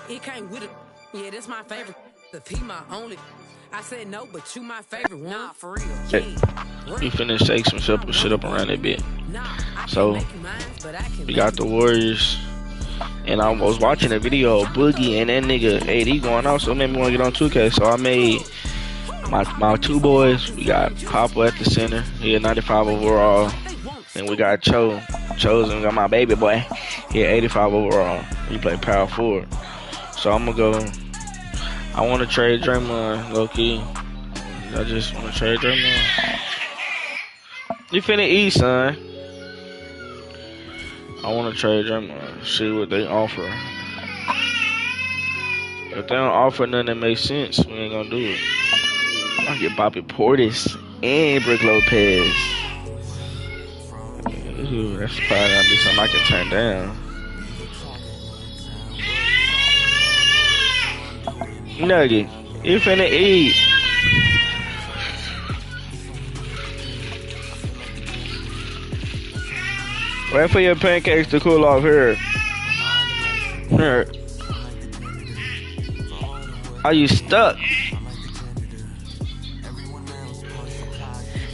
It came with it. Yeah, that's my favorite. The P my only. I said no, but you my favorite one. Nah, for real. Yeah. We finna shake some shit up around that bit. So we got the Warriors, and I was watching a video of Boogie and that nigga AD going out, so it made me want to get on 2K. So I made my two boys. We got Papa at the center. He had 95 overall. And we got Chosen. We got my baby boy. He had 85 overall. He played power forward. So I'm gonna go. I want to trade Draymond, low key. I just want to trade Draymond. You finna eat, son. I want to trade Draymond. See what they offer. If they don't offer nothing that makes sense, we ain't gonna do it. I get Bobby Portis and Brook Lopez. Ooh, that's probably gonna be something I can turn down. Nugget, you finna eat. Wait for your pancakes to cool off here. Here. Are you stuck?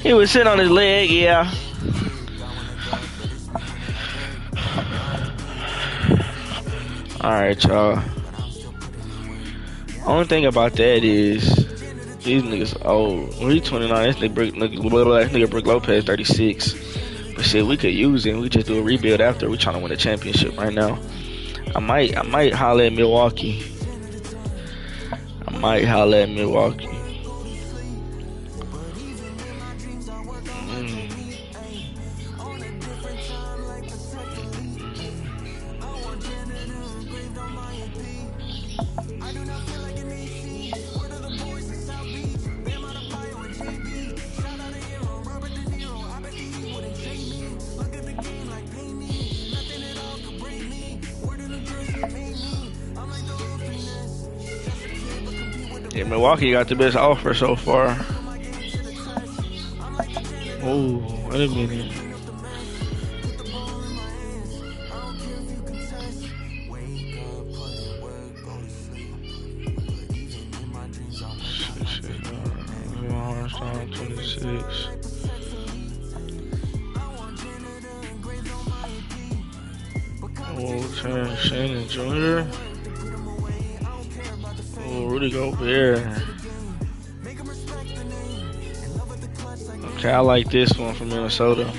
He was sitting on his leg, yeah. Alright, y'all. Only thing about that is these niggas old. Well, he 29. This nigga Brook Lopez 36. But shit, we could use him. We just do a rebuild after. We trying to win a championship right now. I might holler at Milwaukee. Yeah, Milwaukee got the best offer so far. Oh, wait a minute. Shit. 26. Oh, Terrence Shannon Jr. Oh, Rudy Gobert. Okay, I like this one from Minnesota.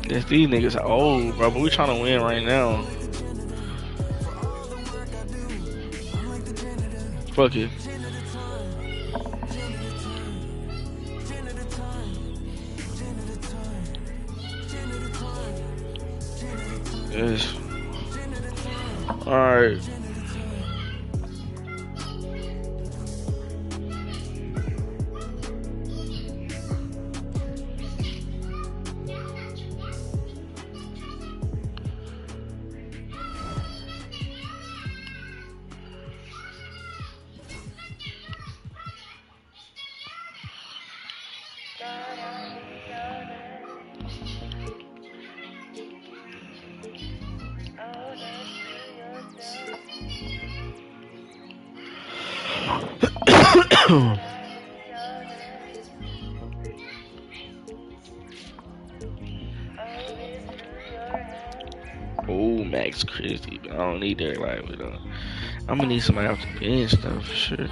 Yes, these niggas are old, bro, but we trying to win right now. Fuck it. Yes. Alright. Oh, Max Christie, but I don't need that right with him. I'm gonna need somebody off the bench though for sure.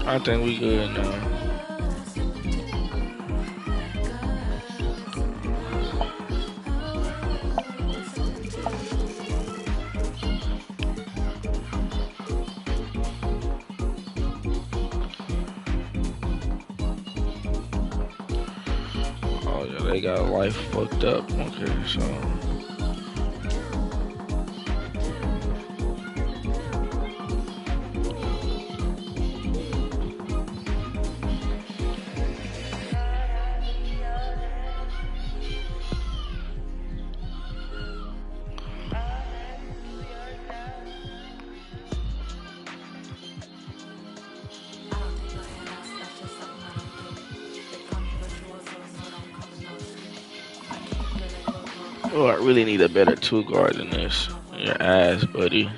I think we good now. Oh yeah, they got life fucked up. Okay, so Oh, I really need a better 2 guard than this. Your ass, buddy.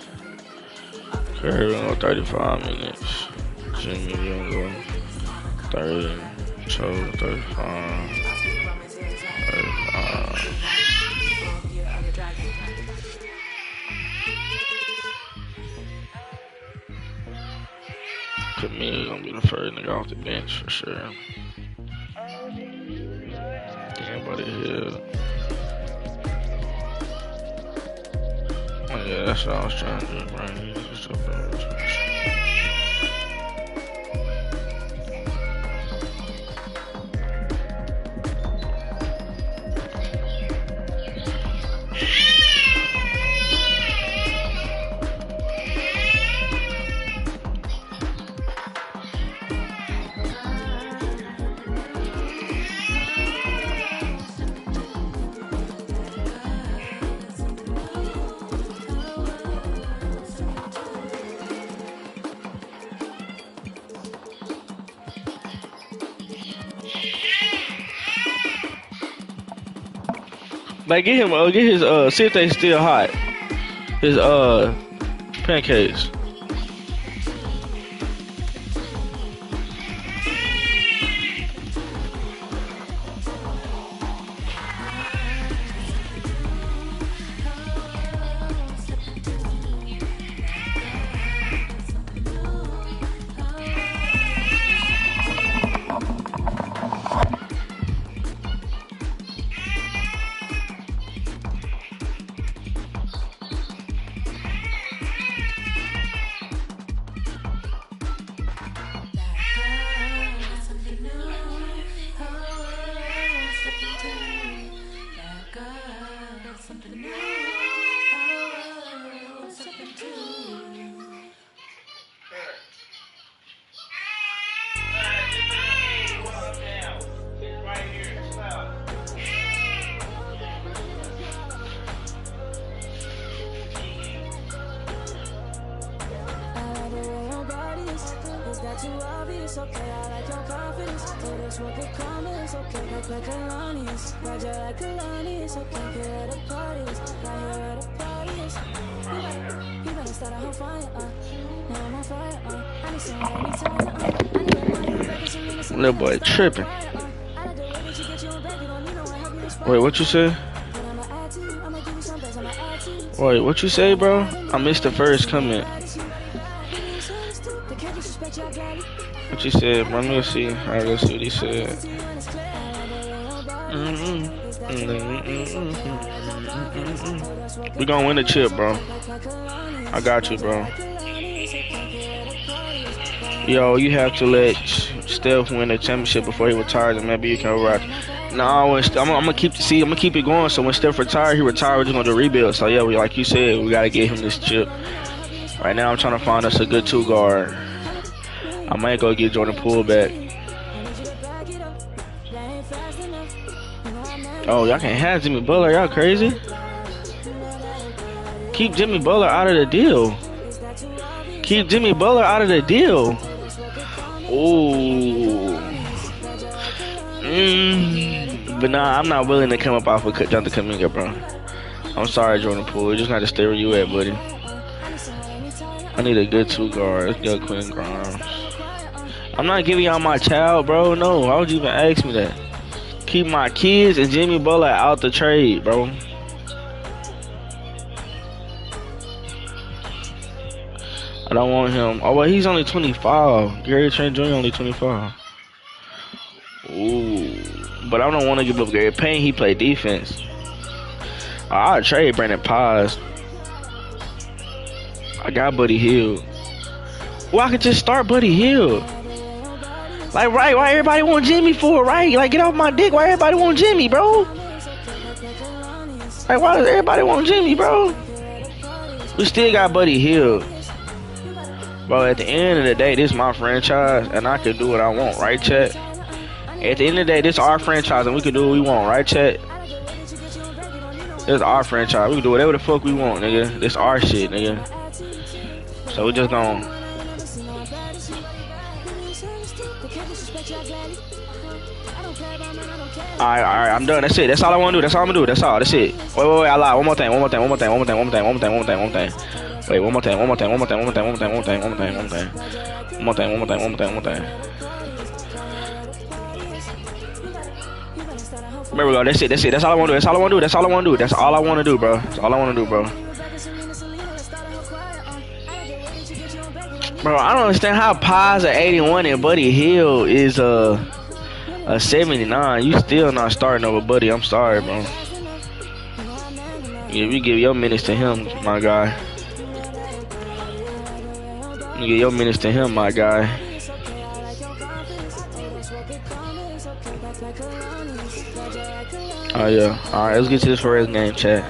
Curry gonna go 35 minutes. Jimmy gonna go 30. Cho 35. 35. Camille gonna be the first nigga off the bench for sure. Damn, buddy Hill. Oh yeah, that's what I was trying to do, man. Just up there. Like get him, get his see if they still hot. His pancakes. Little boy tripping. Wait, what you say? Wait, what you say, bro? I missed the first comment. What you said, bro? Let's see. Alright, let's see what he said. We gonna win the chip, bro. I got you, bro. Yo, you have to let Steph win the championship before he retires, and maybe you can rock. No, I'm gonna keep it going. So when Steph retires, he retires. We're just gonna do a rebuild. So yeah, like you said, we gotta get him this chip. Right now, I'm trying to find us a good 2 guard. I might go get Jordan Poole back. Oh, y'all can't have Jimmy Butler. Y'all crazy? Keep Jimmy Butler out of the deal. Keep Jimmy Butler out of the deal. Ooh. But nah, I'm not willing to come up off of Jonathan Kuminga, bro. I'm sorry, Jordan Poole. You just got to stay where you at, buddy. I need a good 2 guard. Let's go Quinn Grimes. I'm not giving y'all my child, bro. No, why would you even ask me that? Keep my kids and Jimmy Butler out the trade, bro. I don't want him. Oh, well, he's only 25. Gary Trent Jr. only 25. Ooh. But I don't want to give up Gary Payne. He play defense. I'll trade Brandon Paz. I got Buddy Hield. Well, I could just start Buddy Hield. Like, right, why everybody want Jimmy for, right? Like, get off my dick. Why everybody want Jimmy, bro? Like, why does everybody want Jimmy, bro? We still got Buddy Hield. Bro, at the end of the day, this is my franchise, and I can do what I want, right, chat? At the end of the day, this is our franchise, and we can do what we want, right, chat? This is our franchise. We can do whatever the fuck we want, nigga. This our shit, nigga. So we just gonna... Alright, I'm done. That's it. That's all I want to do. That's all I'm gonna do. That's all. That's it. Wait, I lied. One more thing. Wait, one more thing. There we go. That's it. That's all I want to do. That's all I want to do. That's all I want to do. That's all I want to do, bro. That's all I want to do, bro. Bro, I don't understand how Pies at 81 and Buddy Hill is a 79. You still not starting over Buddy. I'm sorry, bro. Yeah, you give your minutes to him, my guy. You give your minutes to him, my guy. Oh yeah. All right, let's get to this Perez game, chat.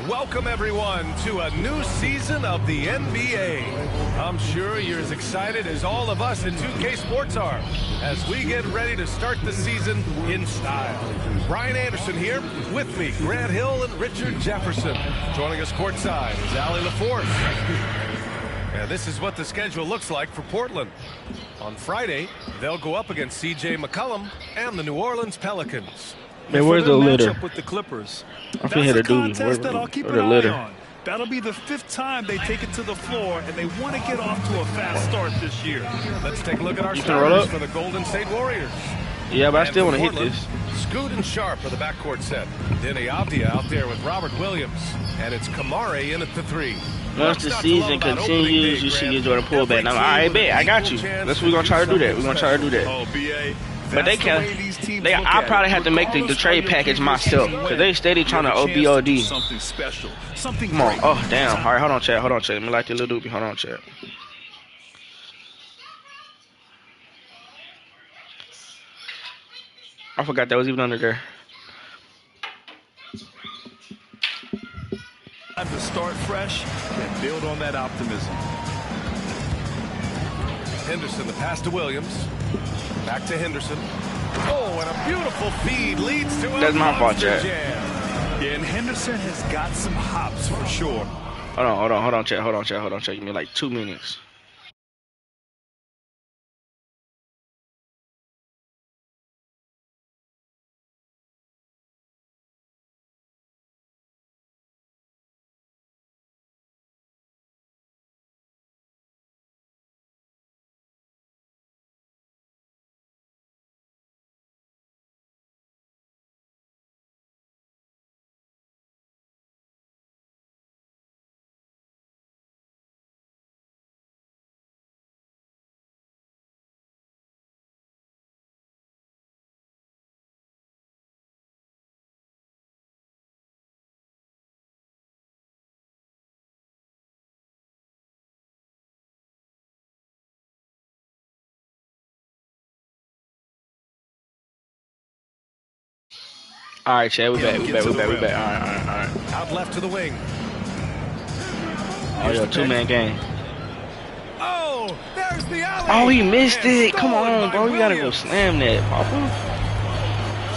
Welcome everyone to a new season of the NBA. I'm sure you're as excited as all of us at 2K Sports are as we get ready to start the season in style. Brian Anderson here, with me, Grant Hill and Richard Jefferson. Joining us courtside is Allie LaForce. And this is what the schedule looks like for Portland. On Friday, they'll go up against CJ McCollum and the New Orleans Pelicans. Man, where's the litter? With the Clippers. I'm finna hit a doobie. Where's the litter? That'll be the 5th time they take it to the floor, and they want to get off to a fast start this year. Let's take a look at our starters for the Golden State Warriors. Yeah, but I still want to hit this. Scoot and Sharp for the backcourt set. Denny Avdia out there with Robert Williams. And it's Kamare in at the 3. Once the season continues, you see your Jordan pullback. Now, all right, bet. I got you. That's what we're going to try to do that. We're going to try to do that. Oh, BA. But they can't. I probably have to make the trade package myself because they steady trying to OBOD. Something special. Something Come on. Oh, damn. All right, hold on, chat. Let me like the little doobie. Hold on, chat. I forgot that was even under there. Time to start fresh and build on that optimism. Henderson, the pass to Williams. Back to Henderson. Oh, and a beautiful feed leads to a That's my fault, Chad. Yeah, and Henderson has got some hops for sure. Hold on, chat. Give me like 2 minutes. All right, Chad, we back. All right. Out left to the wing. Oh, yo, 2-man game. Oh, there's the alley. Oh, he missed it. Come on, bro. You gotta go slam that, Papa.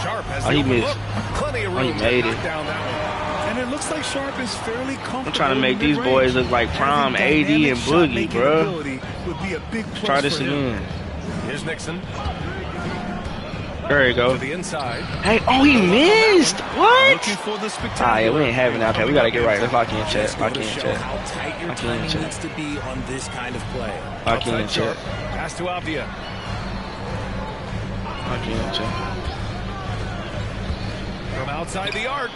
Sharp has he missed. Plenty of room. Oh, he made it. And it looks like Sharp is fairly comfortable. I'm trying to make these boys look like prime AD and Boogie, bro. Let's try this again. Here's Nixon. There you go. To the inside. Hey, oh, he missed. What? Looking for the Yeah, we ain't having that. Okay, we gotta get right. Let's lock in, chat. How tight your timing needs to be on this kind of play. Lock in, chat. Pass to Avdia. Lock in, chat. From outside the arc.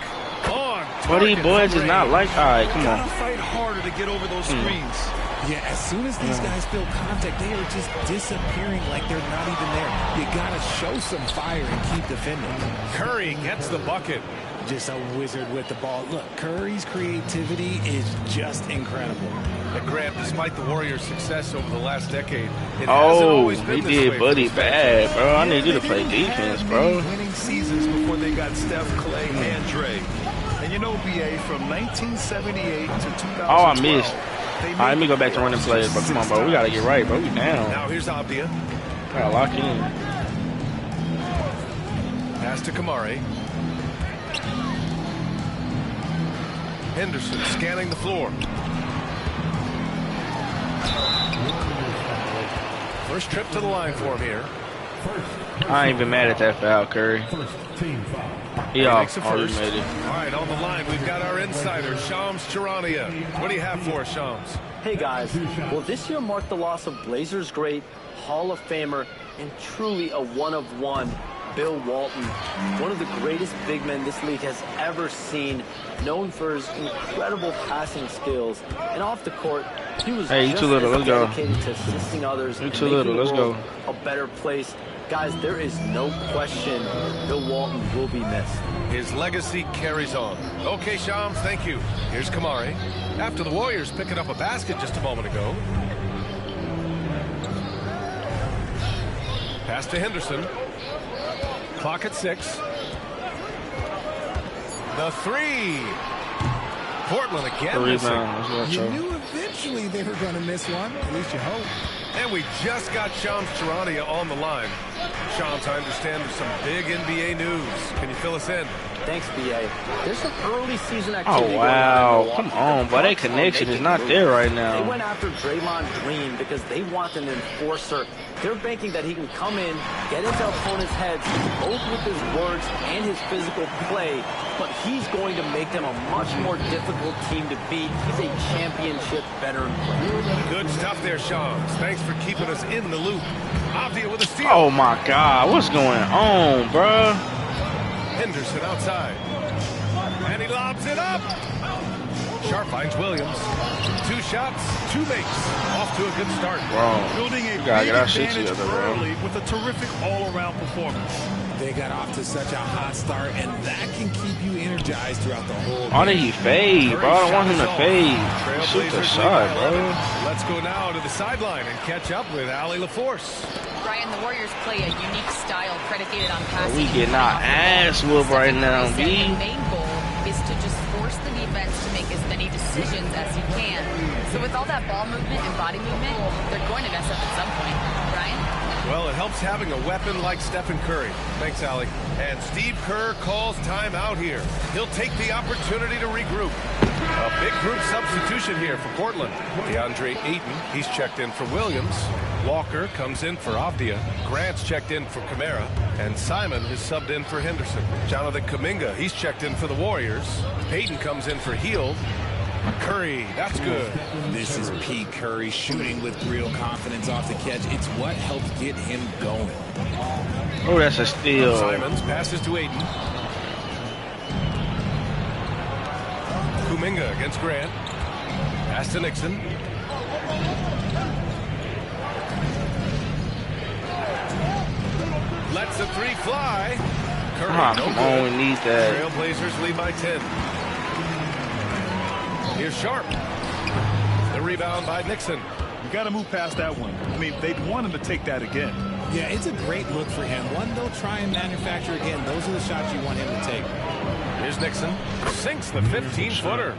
On. But these boys is not like. All right, come on. Gotta fight harder to get over those screens. Yeah, as soon as these guys feel contact, they are just disappearing like they're not even there. You gotta show some fire and keep defending. Curry gets the bucket. Just a wizard with the ball. Look, Curry's creativity is just incredible. And Grant, despite the Warriors' success over the last decade, it hasn't always been he this did way Buddy for bad, bro. I need you to play defense, bro. Winning seasons before they got Steph, Clay, and Dre. And you know, BA, from 1978 to 2012. Oh, I missed. All right, let me go back to running plays, but come on, bro. We gotta get right, bro. We down. Now here's Avdia. Gotta lock in. Pass to Kamare. Henderson scanning the floor. First trip to the line for him here. I ain't even mad at that foul, Curry. He already made it. All right, on the line, we've got our insider, Shams Charania. What do you have for us, Shams? Hey, guys. Well, this year marked the loss of Blazers great, Hall of Famer, and truly a one-of-one, Bill Walton. One of the greatest big men this league has ever seen, known for his incredible passing skills. And off the court, he was just too little. Let's go. dedicated to assisting others and Too making little. the Let's world go. a better place. Guys, there is no question Bill Walton will be missed. His legacy carries on. Okay, Shams, thank you. Here's Kamari. After the Warriors picking up a basket just a moment ago. Pass to Henderson. Clock at 6. The three. Portland again missing. You knew eventually they were going to miss one. At least you hope. And we just got Shams Charania on the line. Shams, I understand there's some big NBA news. Can you fill us in? Thanks, B.A. There's some early season activity Oh, wow. going on. Come on, but that connection is not there right They now. went after Draymond Green because they want an enforcer. They're banking that he can come in, get into opponents' heads, both with his words and his physical play, but he's going to make them a much more difficult team to beat. He's a championship veteran player. Good stuff there, Shams. Thanks for keeping us in the loop. Avdia with a steal. Oh, my God. What's going on, bruh? Henderson outside. And he lobs it up. Sharp finds Williams. 2 shots, 2 makes. Off to a good start. Bro, Building a you gotta big get our shit advantage together, bro. early with a terrific all-around performance. They got off to such a hot start, and that can keep you energized throughout the whole Why did game. he fade, bro? I don't want him to fade. Shoot the Trailblazers shot, lead by bro. 11. Let's go now to the sideline and catch up with Allie LaForce. Brian, the Warriors play a unique style predicated on passing. We getting our ass whooped right now, The B. main goal is to just force the defense to make as many decisions as he can. So with all that ball movement and body movement, they're going to mess up at some point. Brian? Well, it helps having a weapon like Stephen Curry. Thanks, Allie. And Steve Kerr calls timeout here. He'll take the opportunity to regroup. A big group substitution here for Portland. DeAndre Ayton, he's checked in for Williams. Walker comes in for Avdia. Grant's checked in for Kamara. And Simon is subbed in for Henderson. Jonathan Kuminga, he's checked in for the Warriors. Payton comes in for Hield. Curry, that's good. This is P. Curry shooting with real confidence off the catch. It's what helps get him going. Oh, that's a steal. Simons passes to Ayton. Kuminga against Grant. Pass to Nixon. Lets the 3 fly. Curry, Come on, we need that. Trailblazers lead by 10. Here's Sharp. The rebound by Nixon. You got to move past that one. I mean, they'd want him to take that again. Yeah, it's a great look for him. One they'll try and manufacture again. Those are the shots you want him to take. Here's Nixon. Sinks the 15-footer.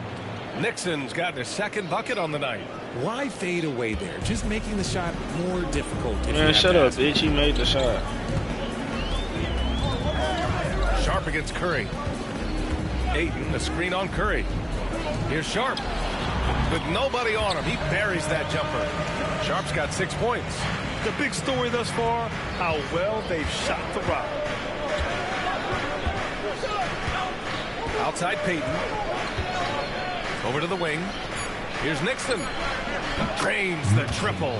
Nixon's gotten his 2nd bucket on the night. Why fade away there? Just making the shot more difficult. If you Man, have shut to up, ask. bitch. He made the shot. Sharp against Curry. Ayton, the screen on Curry. Here's Sharp. With nobody on him, he buries that jumper. Sharp's got 6 points. The big story thus far, how well they've shot the rock. Outside Payton. Over to the wing. Here's Nixon. Drains the triple.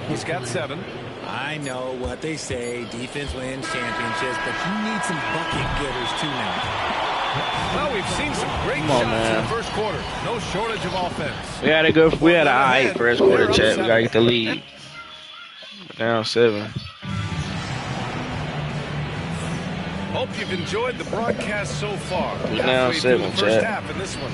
He's got 7. I know what they say. Defense wins championships, but you need some bucket getters too now. Well, we've seen some great Come on, shots in man. the first quarter. No shortage of offense. We had an eye first quarter, chat. We gotta get the lead. Down 7. Hope you've enjoyed the broadcast so far. We're down Halfway 7, through the first chat. half in this one.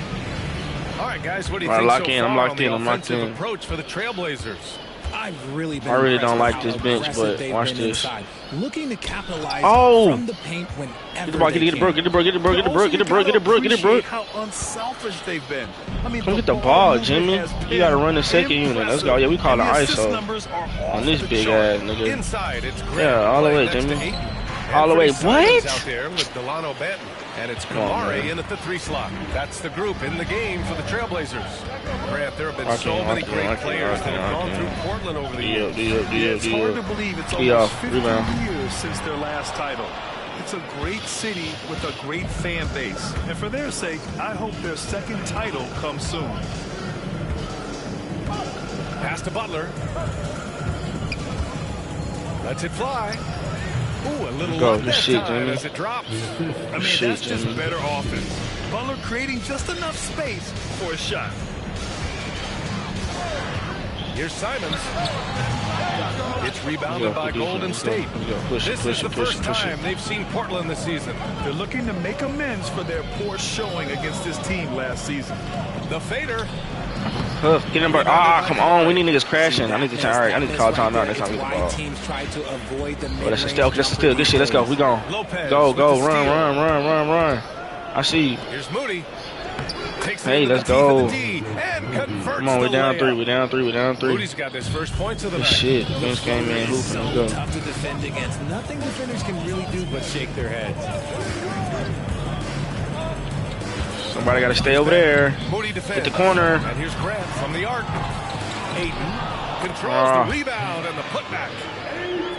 All right, guys, what do you All right, think lock so in. far I'm locked on the in. I'm locked offensive in. approach for the Trailblazers? I've really been I really impressed don't with like how this bench, aggressive but they've watch been this. inside, looking to capitalize Oh! from the paint whenever Get the ball, they get the bro, can. get the bro, get the bro, get the bro, get the bro, get the bro, get the bro. How unselfish they've been. I mean, Come get the ball, Jimmy. You gotta run the second unit. Let's go. Yeah, we call it And the assist ISO numbers are off on this the big chart. ass nigga. Inside, it's Grant. Yeah, all the way, next to Jimmy. Ayton. All the way. What? Out there with Delano Benton, and it's Kamari in at the 3 slot. That's the group in the game for the Trailblazers. Grant, there have been so many great players that have gone through Portland over the years. It's hard to believe it's almost 50 years since their last title. It's a great city with a great fan base. And for their sake, I hope their second title comes soon. Pass to Butler. Lets it fly. Ooh, a little go. Good shit, Jimmy. As it drops. I mean, that's just better offense. Butler creating just enough space for a shot. Here's Simons. It's rebounded by Golden State. This is the first time they've seen Portland this season. They're looking to make amends for their poor showing against this team last season. The fader. Get him back. Come on. We need niggas crashing. I need to all right. I need to call time out next time we get the ball. Oh, that's a steal. That's a steal. Good shit. Let's go. We gone. Go. Run. I see you. Here's Moody. Hey, let's go. Come on, we're down 3. Moody's got his first points of the night. Shit. Vince came in. Let's go. Tough to defend against. Nothing defenders can really do but shake their heads. Somebody got to stay over there. Moody defends. Hit the corner. And here's Grant from the arc. Ayton controls the rebound and the putback.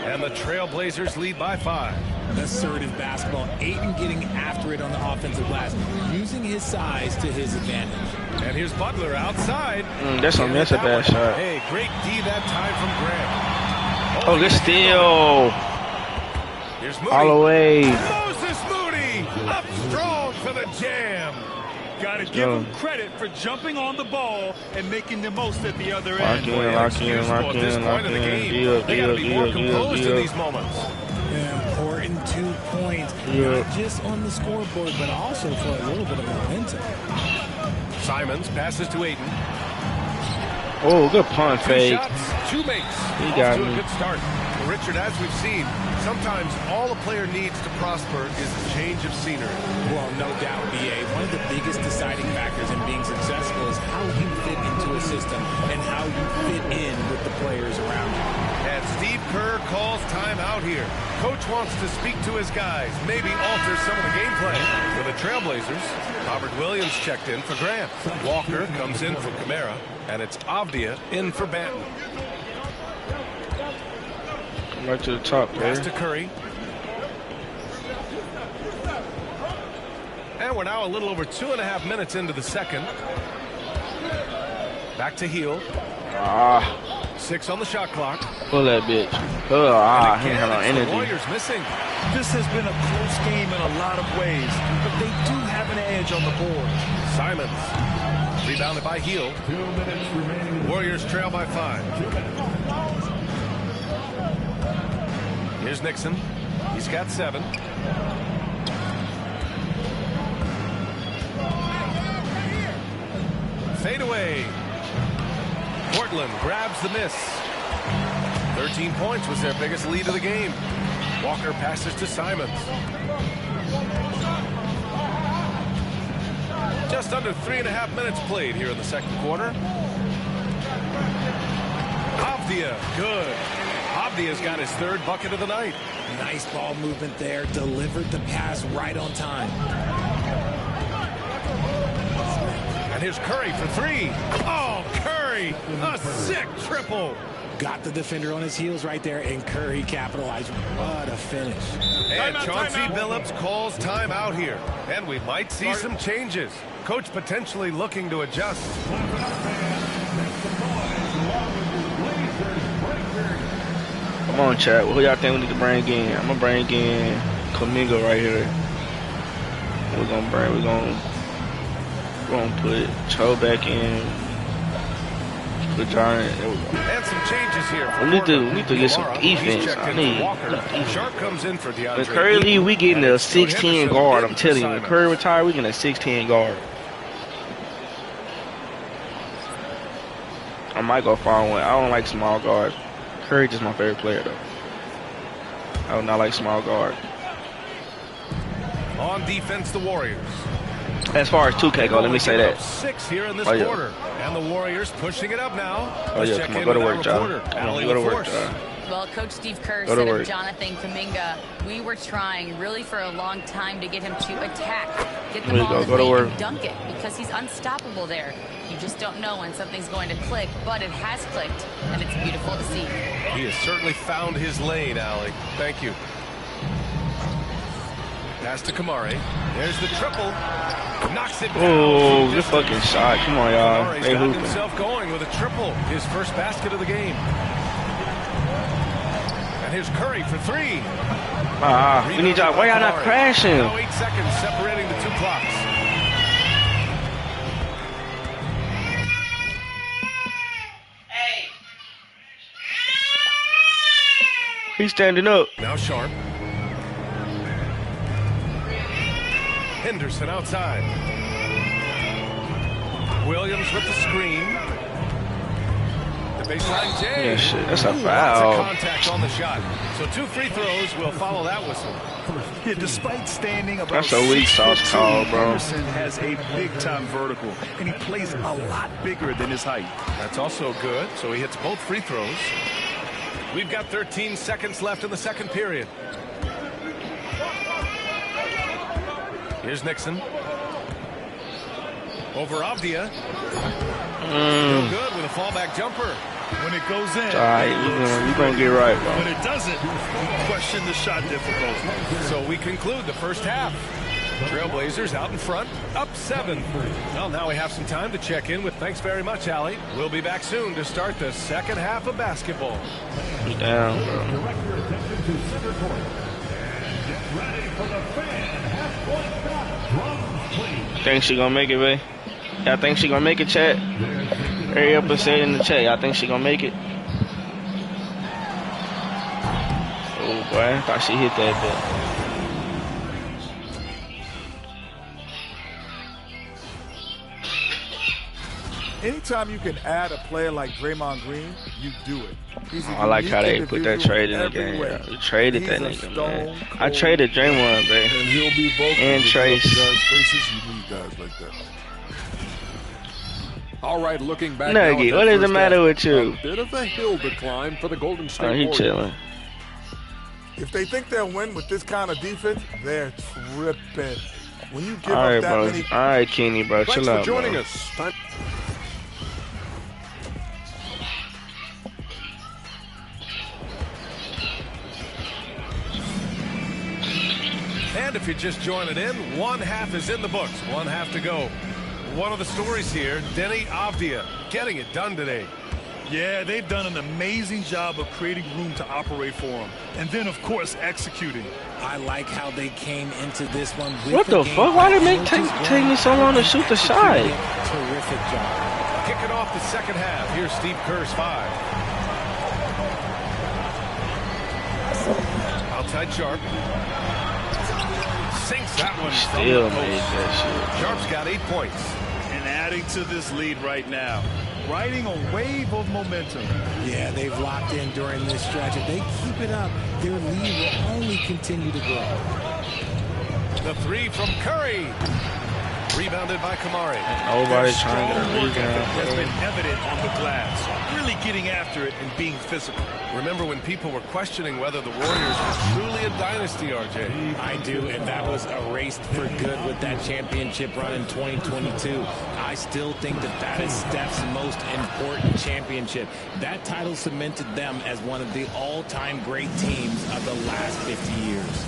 And the Trailblazers lead by 5. Assertive basketball. Ayton getting after it on the offensive glass, using his size to his advantage. And here's Butler outside. That's a bad shot. Hey, great D that time from Grant. Oh, good steal. Here's Moody. All the way. Moses Moody up strong for the jam. Got to give him credit for jumping on the ball and making the most at the other end. Lock in. They got to be more composed in these moments. Important 2 points, not just on the scoreboard, but also for a little bit of momentum. Simons passes to Ayton. Oh, good punt fake. 2 shots, 2 makes. He got to me. a good start. But Richard, as we've seen, sometimes all a player needs to prosper is a change of scenery. Well, no doubt, B.A. One of the biggest deciding factors in being successful is how you fit into a system and how you fit in with the players around you. And Steve Kerr calls timeout here. Coach wants to speak to his guys, maybe alter some of the gameplay. For the Trailblazers, Robert Williams checked in for Grant. Walker comes in for Kamara, and it's Avdia in for Banton. Right to the top there. Pass to Curry. And we're now a little over 2.5 minutes into the second. Back to Heel. 6 on the shot clock. Pull that bitch. He had no energy. Warriors missing. This has been a close game in a lot of ways, but they do have an edge on the board. Simons. Rebounded by Heel. 2 minutes remaining. Warriors trail by 5. Here's Nixon. He's got 7. Fade away. Portland grabs the miss. 13 points was their biggest lead of the game. Walker passes to Simons. Just under 3.5 minutes played here in the second quarter. Avdia, good. Avdia's got his 3rd bucket of the night. Nice ball movement there. Delivered the pass right on time. And here's Curry for 3. Oh, Curry, a sick triple. Got the defender on his heels right there, and Curry capitalized. What a finish. And Chauncey Billups calls timeout here. And we might see some changes. Coach potentially looking to adjust. Come on, chat. Who y'all think we need to bring in? I'm gonna bring in Kaminga right here. We're gonna put Cho back in. Put Giant. There we go. And some changes here. We need to get some defense. I need defense. Sharp comes in for DeAndre. When Curry leave, we getting a 6'10" guard. I'm telling you, when Curry retire, we getting a 6'10" guard. I might go find one. I don't like small guards. Curry just my favorite player though. I do not like small guard. On defense, the Warriors. As far as 2K go, let me say that. 6 here in this quarter. And the Warriors pushing it up now. Oh yeah, come on, go to work, John. Come on, go to work, John. Well, Coach Steve Kerr Go to said work. of Jonathan Kuminga, we were trying really for a long time to get him to attack, get the ball in Go to lane work. and dunk it, because he's unstoppable there. You just don't know when something's going to click, but it has clicked, and it's beautiful to see. He has certainly found his lane, Allie. Thank you. Pass to Kamari. There's the triple. Knocks it down. Oh, good fucking shot. Come on, y'all. Kamari's They got hooping. himself going with a triple. His first basket of the game. And here's Curry for three. We need y'all. Why y'all not crashing? Now 8 seconds separating the two clocks. He's standing up. Now Sharp. Henderson outside. Williams with the screen. The baseline jam. Yeah, shit. That's a Lots of foul. contact on the shot. So 2 free throws will follow that whistle. Yeah, despite standing about That's a weak sauce 6'2", call, bro. Henderson has a big-time vertical, and he plays a lot bigger than his height. That's also good. So he hits both free throws. We've got 13 seconds left in the second period. Here's Nixon. Over Avdia. Still good with a fallback jumper. When it goes in, All right, you gonna get right, bro. when it doesn't, you question the shot difficulty. So we conclude the first half. Trailblazers out in front, up 7. Well, now we have some time to check in with thanks very much, Allie. We'll be back soon to start the second half of basketball. Down, bro. Think she gonna make it, babe? Y'all think she gonna make it, chat? Hurry up and say it in the chat. Y'all think she gonna make it? Oh boy, I thought she hit that bit. Anytime you can add a player like Draymond Green, you do it. He's a I like how they unique put that individual trade in the every game. way. Yeah. We traded that He's a nigga, man. stone I cold traded Draymond, babe. And he'll be vocal. And Trace. Guys' faces, you need guys like that. All right, looking back. Nugget, what is the matter with you? A bit of a hill decline for the Golden State Oh, he Warriors. chilling. If they think they'll win with this kind of defense, they're tripping. When you give All right, up that bro. many, All right, Kenny, bro. Thanks Chill for out, joining bro. us. Time. And if you're just joining in, one half is in the books. One half to go. One of the stories here, Denny Avdia getting it done today. Yeah, they've done an amazing job of creating room to operate for him. And then, of course, executing. I like how they came into this one with What the game fuck? Why did plan, it just take me so long to shoot the shot? executing it. Terrific job. Kicking off the second half. Here's Steve Kerr's 5. Outside Sharp. Sinks that one. Still from the made post. that shit. Sharp's got 8 points. And adding to this lead right now. Riding a wave of momentum. Yeah, they've locked in during this stretch. If they keep it up, their lead will only continue to grow. The 3 from Curry. Rebounded by Kamari. Nobody's trying to get a Strong work ethic has rebound. been evident on the glass. Really getting after it and being physical. Remember when people were questioning whether the Warriors were truly a dynasty, RJ? I do, and that was erased for good with that championship run in 2022. I still think that is Steph's most important championship. That title cemented them as one of the all-time great teams of the last 50 years.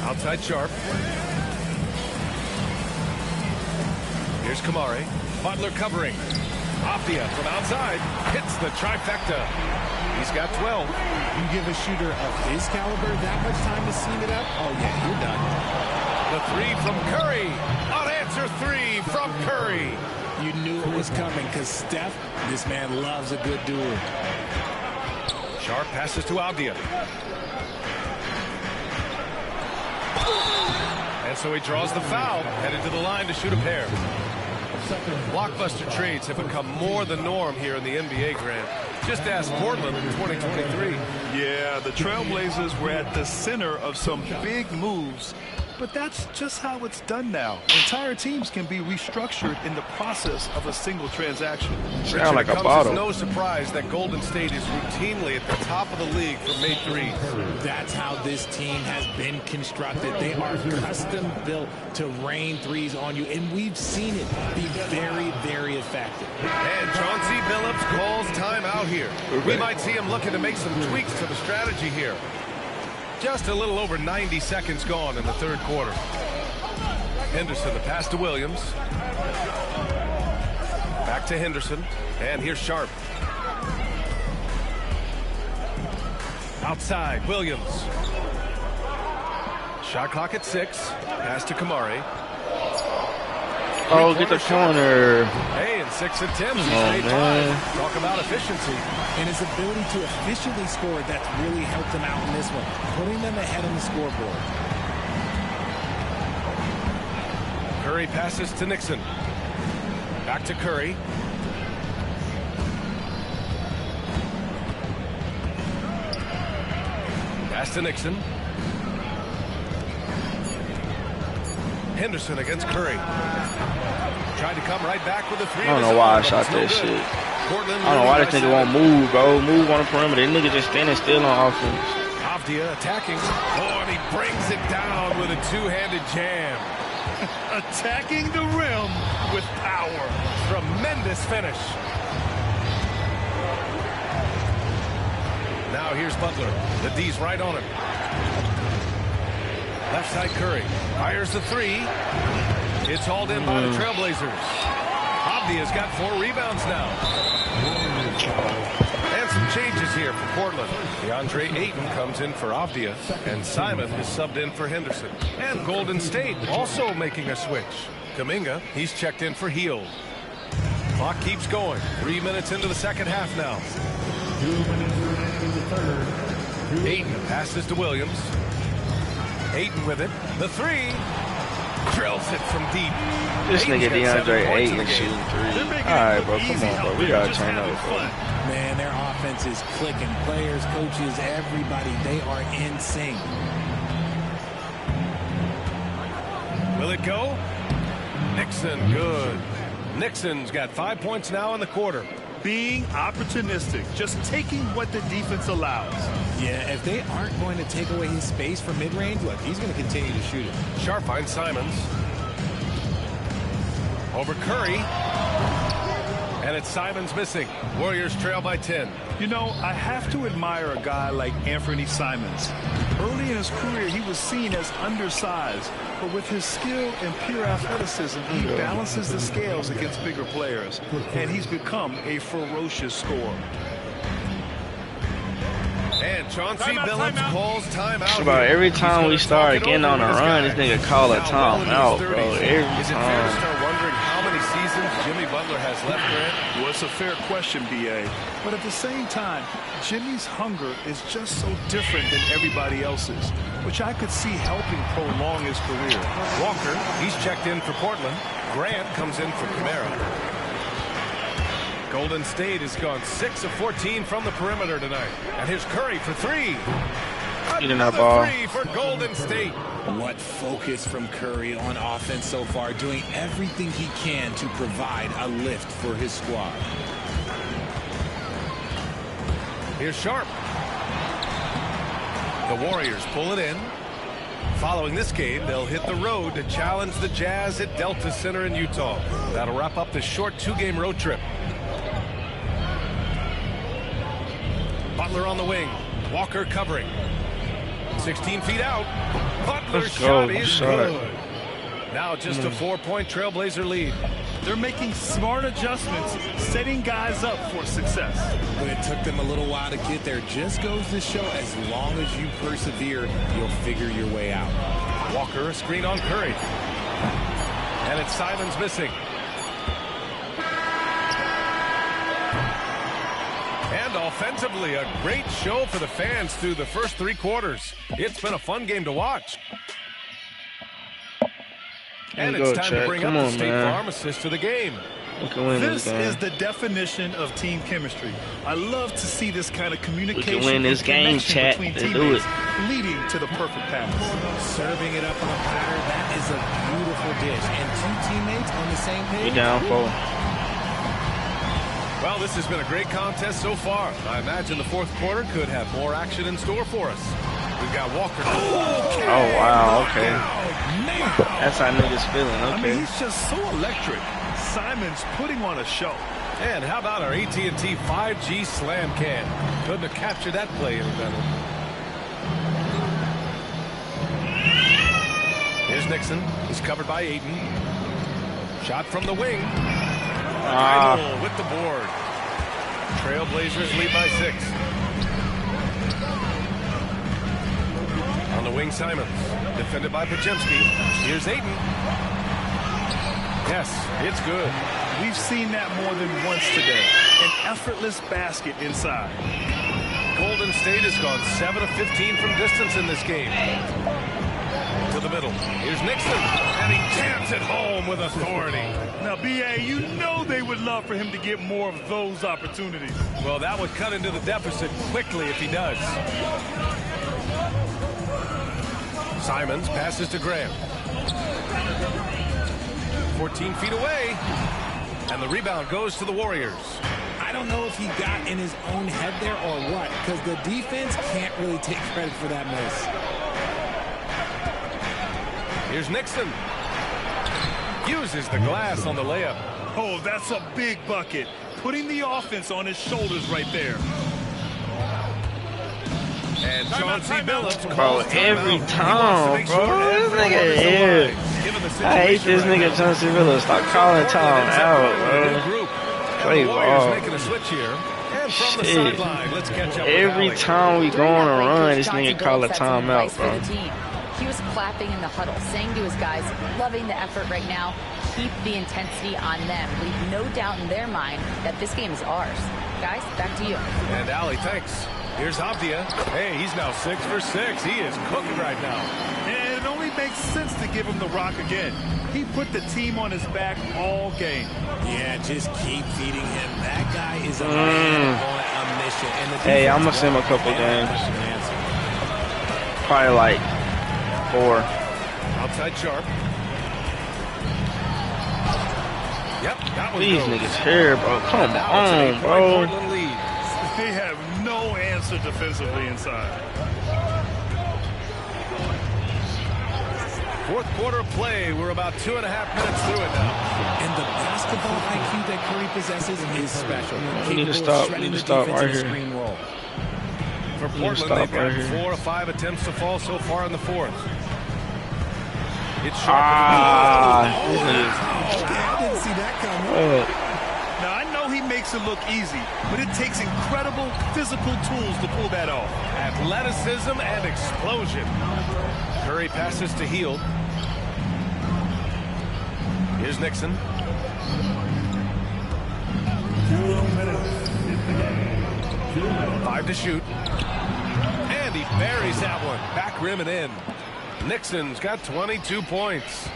Outside Sharp. Here's Kamari. Butler covering. Avdia from outside hits the trifecta. He's got 12. You give a shooter of his caliber that much time to seam it up, oh yeah, you're done. The 3 from Curry. Unanswered 3 from Curry. You knew it was coming because Steph, this man loves a good duel. Sharp passes to Avdia. And so he draws the foul, headed to the line to shoot a pair. Blockbuster trades have become more the norm here in the NBA, Grant. Just ask Portland in 2023. Yeah, the Trailblazers were at the center of some big moves but that's just how it's done now. Entire teams can be restructured in the process of a single transaction. Sound like a bottle. It's no surprise that Golden State is routinely at the top of the league for made threes. That's how this team has been constructed. They are custom built to rain threes on you, and we've seen it be very, very effective. And Chauncey Billups calls timeout here. We might see him looking to make some tweaks to the strategy here. Just a little over 90 seconds gone in the third quarter. Henderson, the pass to Williams. Back to Henderson. And here's Sharp. Outside, Williams. Shot clock at 6. Pass to Kamari. Oh, get the corner. Hey, in 6 attempts, he's Oh, made man. 5. Talk about efficiency. And his ability to efficiently score, that's really helped him out in this one, putting them ahead on the scoreboard. Curry passes to Nixon. Back to Curry. Pass to Nixon. Henderson against Curry. Tried to come right back with a 3. I don't know why I shot that shit. I don't know why this nigga won't move, bro. Move on the perimeter. This nigga just standing still on offense. Avdia attacking. Oh, and he brings it down with a two-handed jam. Attacking the rim with power. Tremendous finish. Now here's Butler. The D's right on him. Left side Curry. Fires the 3. It's hauled in by the Trailblazers. Avdia's got 4 rebounds now. And some changes here for Portland. DeAndre Ayton comes in for Avdia, and Simon is subbed in for Henderson. And Golden State also making a switch. Kuminga, he's checked in for Hield. Clock keeps going. 3 minutes into the second half now. 2 minutes into the third. Ayton passes to Williams. Ayton with it. The 3. Drills it from deep. This Ayton's nigga got 7 DeAndre points in the Ayton game. shooting 3. Alright, bro, come on, bro. We gotta turn up, bro. Man, their offense is clicking. Players, coaches, everybody, they are in sync. Will it go? Nixon, good. Nixon's got 5 points now in the quarter. Being opportunistic, just taking what the defense allows. Yeah, if they aren't going to take away his space from mid-range, look, he's going to continue to shoot it. Sharp finds Simons. Over Curry. And it's Simons missing. Warriors trail by 10. You know, I have to admire a guy like Anthony Simons. Early in his career, he was seen as undersized, but with his skill and pure athleticism, he balances the scales against bigger players, and he's become a ferocious scorer. And Chauncey Billups calls timeout. About every time we start getting on a run, this nigga call a timeout, bro. Every Is it fair to time. start wondering how many seasons Jimmy Butler has left, Grant? Well, it's a fair question, B.A. But at the same time, Jimmy's hunger is just so different than everybody else's, which I could see helping prolong his career. Walker, he's checked in for Portland. Grant comes in for Kamara. Golden State has gone 6 of 14 from the perimeter tonight. And here's Curry for 3. Getting that Another ball. 3 for Golden State. What focus from Curry on offense so far, doing everything he can to provide a lift for his squad. Here's Sharp. The Warriors pull it in. Following this game, they'll hit the road to challenge the Jazz at Delta Center in Utah. That'll wrap up the short 2-game road trip. Butler on the wing. Walker covering. 16 feet out. Butler's Let's go. shot is good. Now just a 4-point Trailblazer lead. They're making smart adjustments, setting guys up for success. But it took them a little while to get there. Just goes to show, as long as you persevere, you'll figure your way out. Walker, a screen on Curry. And it's Simons missing. And offensively, a great show for the fans through the first 3 quarters. It's been a fun game to watch. And it's time to bring up the State Farm assist to the game. We can win this game. This is the definition of team chemistry. I love to see this kind of communication. We can win this game, chat. Between Let's do teammates, it. leading to the perfect pass. Serving it up on a platter, that is a beautiful dish. And two teammates on the same page. We down 4. Well, this has been a great contest so far. I imagine the fourth quarter could have more action in store for us. We've got Walker. Oh, wow, okay. That's how niggas feeling, okay. I mean, he's just so electric. Simon's putting on a show. And how about our AT&T 5G slam can? Couldn't have captured that play any better. Here's Nixon. He's covered by Ayton. Shot from the wing. Idle with the board. Trailblazers lead by 6. On the wing, Simons. Defended by Pajemski. Here's Ayton. Yes, it's good. We've seen that more than once today. An effortless basket inside. Golden State has gone 7 of 15 from distance in this game. To the middle. Here's Nixon. And he jams it home with authority. Now, B.A., you know they would love for him to get more of those opportunities. Well, that would cut into the deficit quickly if he does. Simons passes to Graham. 14 feet away. And the rebound goes to the Warriors. I don't know if he got in his own head there or what, because the defense can't really take credit for that miss. Here's Nixon. Uses the glass on the layup. Oh, that's a big bucket. Putting the offense on his shoulders right there. And Chauncey Billups Bro, every time, bro. This nigga here. I hate this nigga Chauncey Billups. Stop calling time out, bro. Play ball. Shit. Every time we go on a run, this nigga call a timeout, bro. He was clapping in the huddle, saying to his guys, loving the effort right now, keep the intensity on them. Leave no doubt in their mind that this game is ours. Guys, back to you. And Allie, thanks. Here's Abdia. Hey, he's now 6 for 6. He is cooking right now. And it only makes sense to give him the rock again. He put the team on his back all game. Yeah, just keep feeding him. That guy is a man on a mission. And hey, I'm going to send him a couple games. Probably like 4. Outside Sharp. Yep, that was these niggas here, bro. Come on, bro. They have no answer defensively inside. Fourth quarter of play. We're about 2.5 minutes through it now. And the basketball IQ that Curry possesses is special. We need to stop. We need to stop right here. For Portland, they've got 4 or 5 attempts to fall so far in the fourth. It's Sharp. I didn't see that coming. Now, I know he makes it look easy, but it takes incredible physical tools to pull that off. Athleticism and explosion. Curry passes to Hield. Here's Nixon. 2 minutes in the game. 5 to shoot. And he buries that one. Back rim and in. Nixon's got 22 points.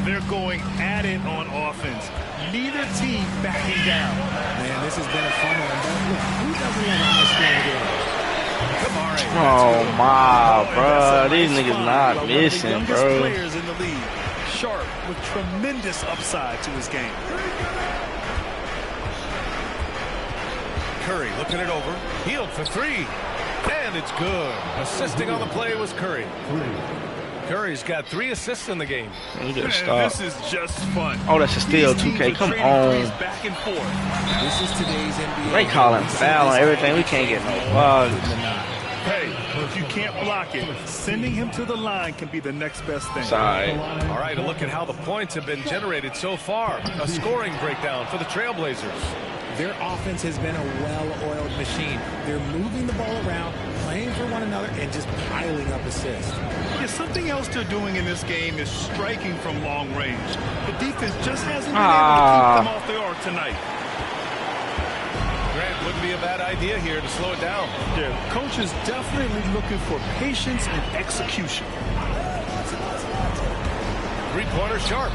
They're going at it on offense. Neither team backing down. Man, this has been a fun one. Who doesn't have a high scoring game? Oh my, bro. These niggas not missing, bro. Players in the league. Sharp with tremendous upside to his game. Curry looking it over. Hield for 3. And it's good. Assisting on the play was Curry. Curry's got 3 assists in the game. This is just fun. Oh, that's a steal, 2K. Come on. Back and forth. This is today's NBA. They calling foul on everything. We can't get no bugs. Hey, if you can't block it, sending him to the line can be the next best thing. Sorry. All right, a look at how the points have been generated so far. A scoring breakdown for the Trailblazers. Their offense has been a well-oiled machine. They're moving the ball around, playing for one another, and just piling up assists. Yeah, something else they're doing in this game is striking from long range. The defense just hasn't been able to keep them off their arc tonight. Grant, wouldn't be a bad idea here to slow it down. Yeah, coach is definitely looking for patience and execution. 3-pointer Sharp.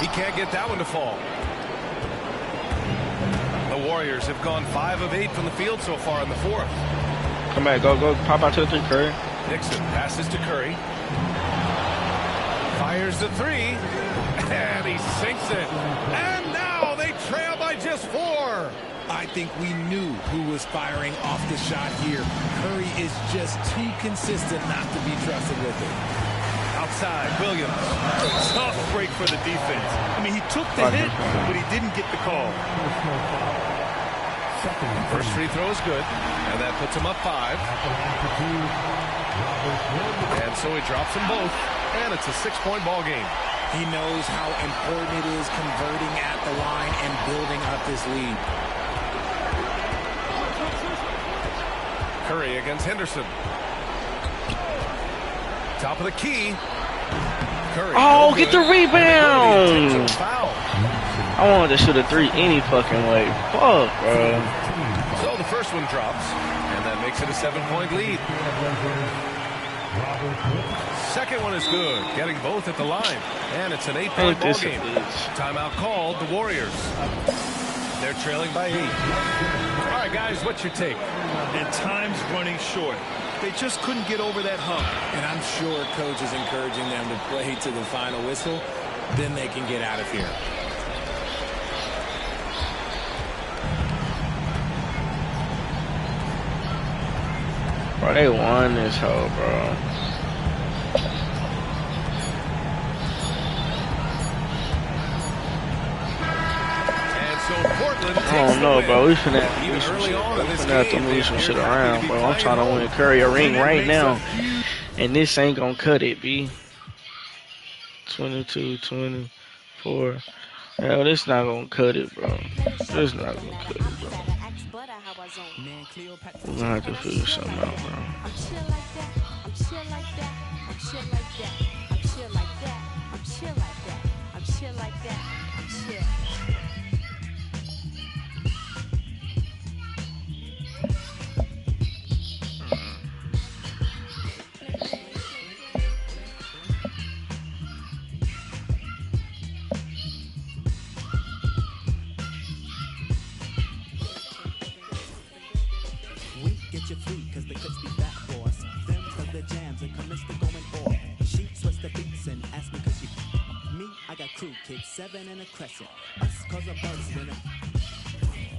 He can't get that one to fall. The Warriors have gone 5 of 8 from the field so far in the fourth. Come back, go, pop out to the 3, Curry. Nixon passes to Curry. Fires the 3. And he sinks it. And now they trail by just 4. I think we knew who was firing off the shot here. Curry is just too consistent not to be trusted with it. Outside, Williams. Tough break for the defense. I mean, he took the hit, but he didn't get the call. First free throw is good, and that puts him up 5. And so he drops them both, and it's a 6-point ball game. He knows how important it is converting at the line and building up this lead. Curry against Henderson. Top of the key. Curry. Oh, no get good. the rebound! Foul. I wanted to shoot a 3 any fucking way. Fuck, bro. So the first one drops, and that makes it a 7-point lead. Second one is good, getting both at the line, and it's an 8-point ball game. Timeout called, the Warriors. They're trailing by 8. All right, guys, what's your take? And time's running short. They just couldn't get over that hump. And I'm sure coach is encouraging them to play to the final whistle. Then they can get out of here. Bro, they won this hoe, bro. I don't know, bro. We finna have to move some shit around, bro. I'm trying to win Curry a ring right now, and this ain't gonna cut it, B. 22, 24. Hell, this not gonna cut it, bro. This not gonna cut it, bro. We're gonna have to figure something out, bro. Get your free, cause the clips be back for us. Them cause the jams and commence to going off. She sweats the beats and ask me cause you. Me, I got crew kids, 7 and a crescent. Us cause a buzz winner.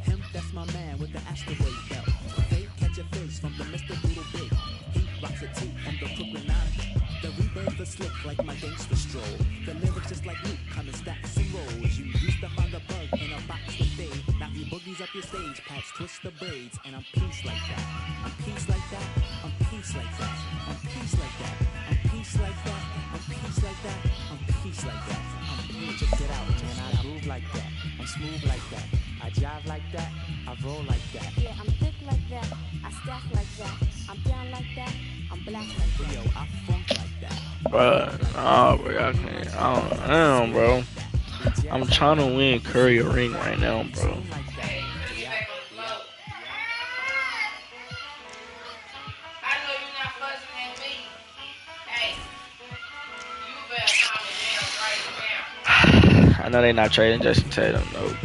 Him, that's my man with the asteroid belt. They catch a face from the Mr. Doodle Big. He rocks a tee from the Brooklyn 9. The rebirth is slick like my gangster stroll. The lyrics just like Luke, coming stacks and rolls. You used to find a bug in a box with fade. Now he boogies up your stage, patch, twist the braids, and I'm peace like that. I'm peace like that. I'm peace like that. I'm peace like that. I'm peace like that. I'm peace like that. I'm peace like that. I'm peace. Check it out, man. I groove like that. I'm smooth like that. I jive like that. I roll like that. Yeah, I'm thick like that. I stack like that. I'm down like that. I'm black like that. Yo, I funk like that. Bro, oh, bro, I can't. I don't know, bro. I'm trying to win Curry a ring right now, bro. I know they're not trading Jason Tatum, though.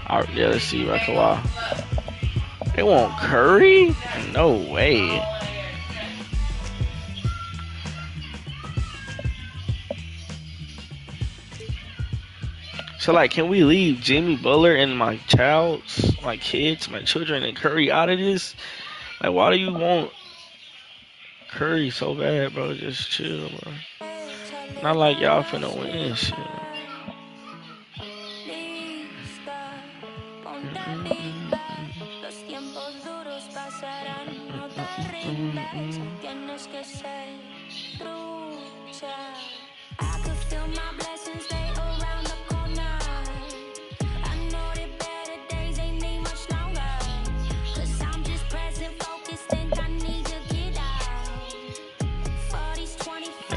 Alright, yeah, let's see about Kawhi. They want Curry? No way. So, like, can we leave Jimmy Butler and my kids, my children, and Curry out of this? Like, why do you want Curry so bad, bro? Just chill, bro. Not like y'all finna win shit.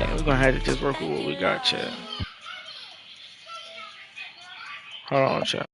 We're gonna have to just work with what we got, chat. Hold on, chat.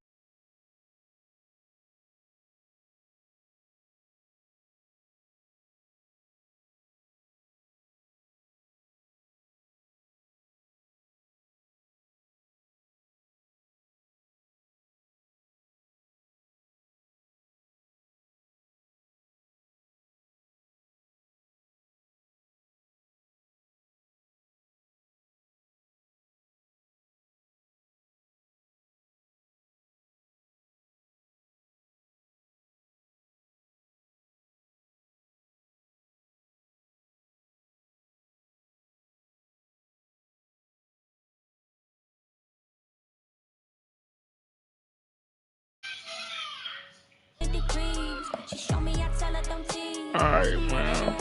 Alright, man.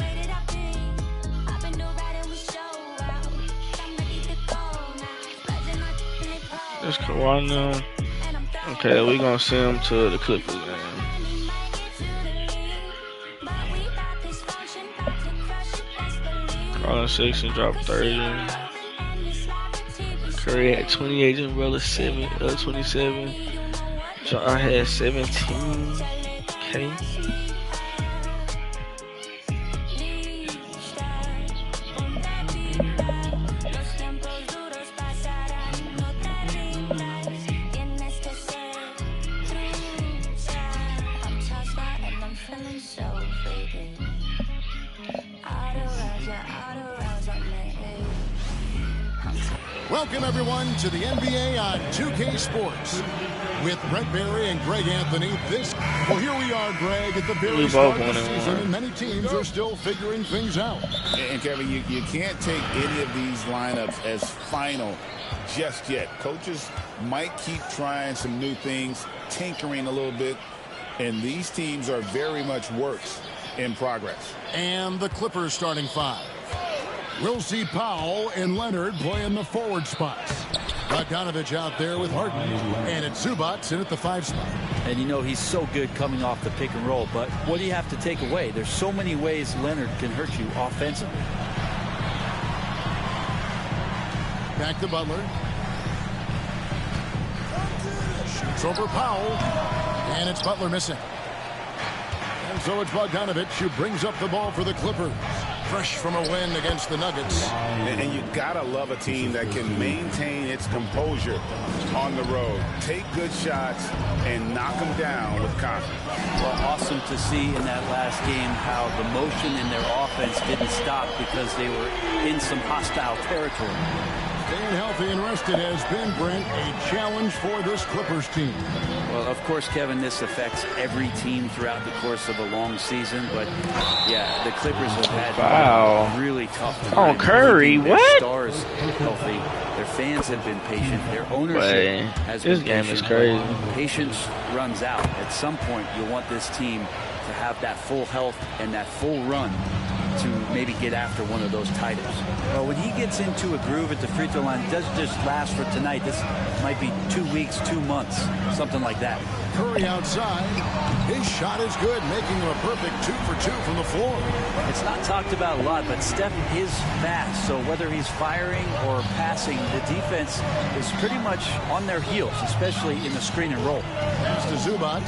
That's Kawhi now. Okay, we gonna send him to the Clippers, man. Colin Sexton dropped 30. Curry had 28, and brother 27. So I had 17K. Welcome, everyone, to the NBA on 2K Sports. With Brett Berry and Greg Anthony, well, here we are, Greg, at the very start of the season, and many teams are still figuring things out. And, Kevin, you can't take any of these lineups as final just yet. Coaches might keep trying some new things, tinkering a little bit, and these teams are very much works in progress. And the Clippers starting five. We'll see Powell and Leonard play in the forward spots. Bogdanovich out there with Harden. And it's Zubac in at the 5 spot. And you know he's so good coming off the pick and roll. But what do you have to take away? There's so many ways Leonard can hurt you offensively. Back to Butler. Shoots over Powell. And it's Butler missing. And so it's Bogdanovich who brings up the ball for the Clippers. Fresh from a win against the Nuggets. And you gotta love a team that can maintain its composure on the road. Take good shots and knock them down with confidence. Well, awesome to see in that last game how the motion in their offense didn't stop because they were in some hostile territory. Staying healthy and rested has been, Brent, a challenge for this Clippers team. Well, of course, Kevin, this affects every team throughout the course of a long season. But, yeah, the Clippers have had really tough time. Oh, Curry, what? Stars healthy. Their fans have been patient. Their ownership has been patient. This game is crazy. Patience runs out. At some point, you'll want this team to have that full health and that full run to maybe get after one of those titles. Well, when he gets into a groove at the free throw line, it doesn't just last for tonight. This might be 2 weeks, 2 months, something like that. Curry outside. His shot is good, making him a perfect 2 for 2 from the floor. It's not talked about a lot, but Steph is fast. So whether he's firing or passing, the defense is pretty much on their heels, especially in the screen and roll. Pass to Zubac.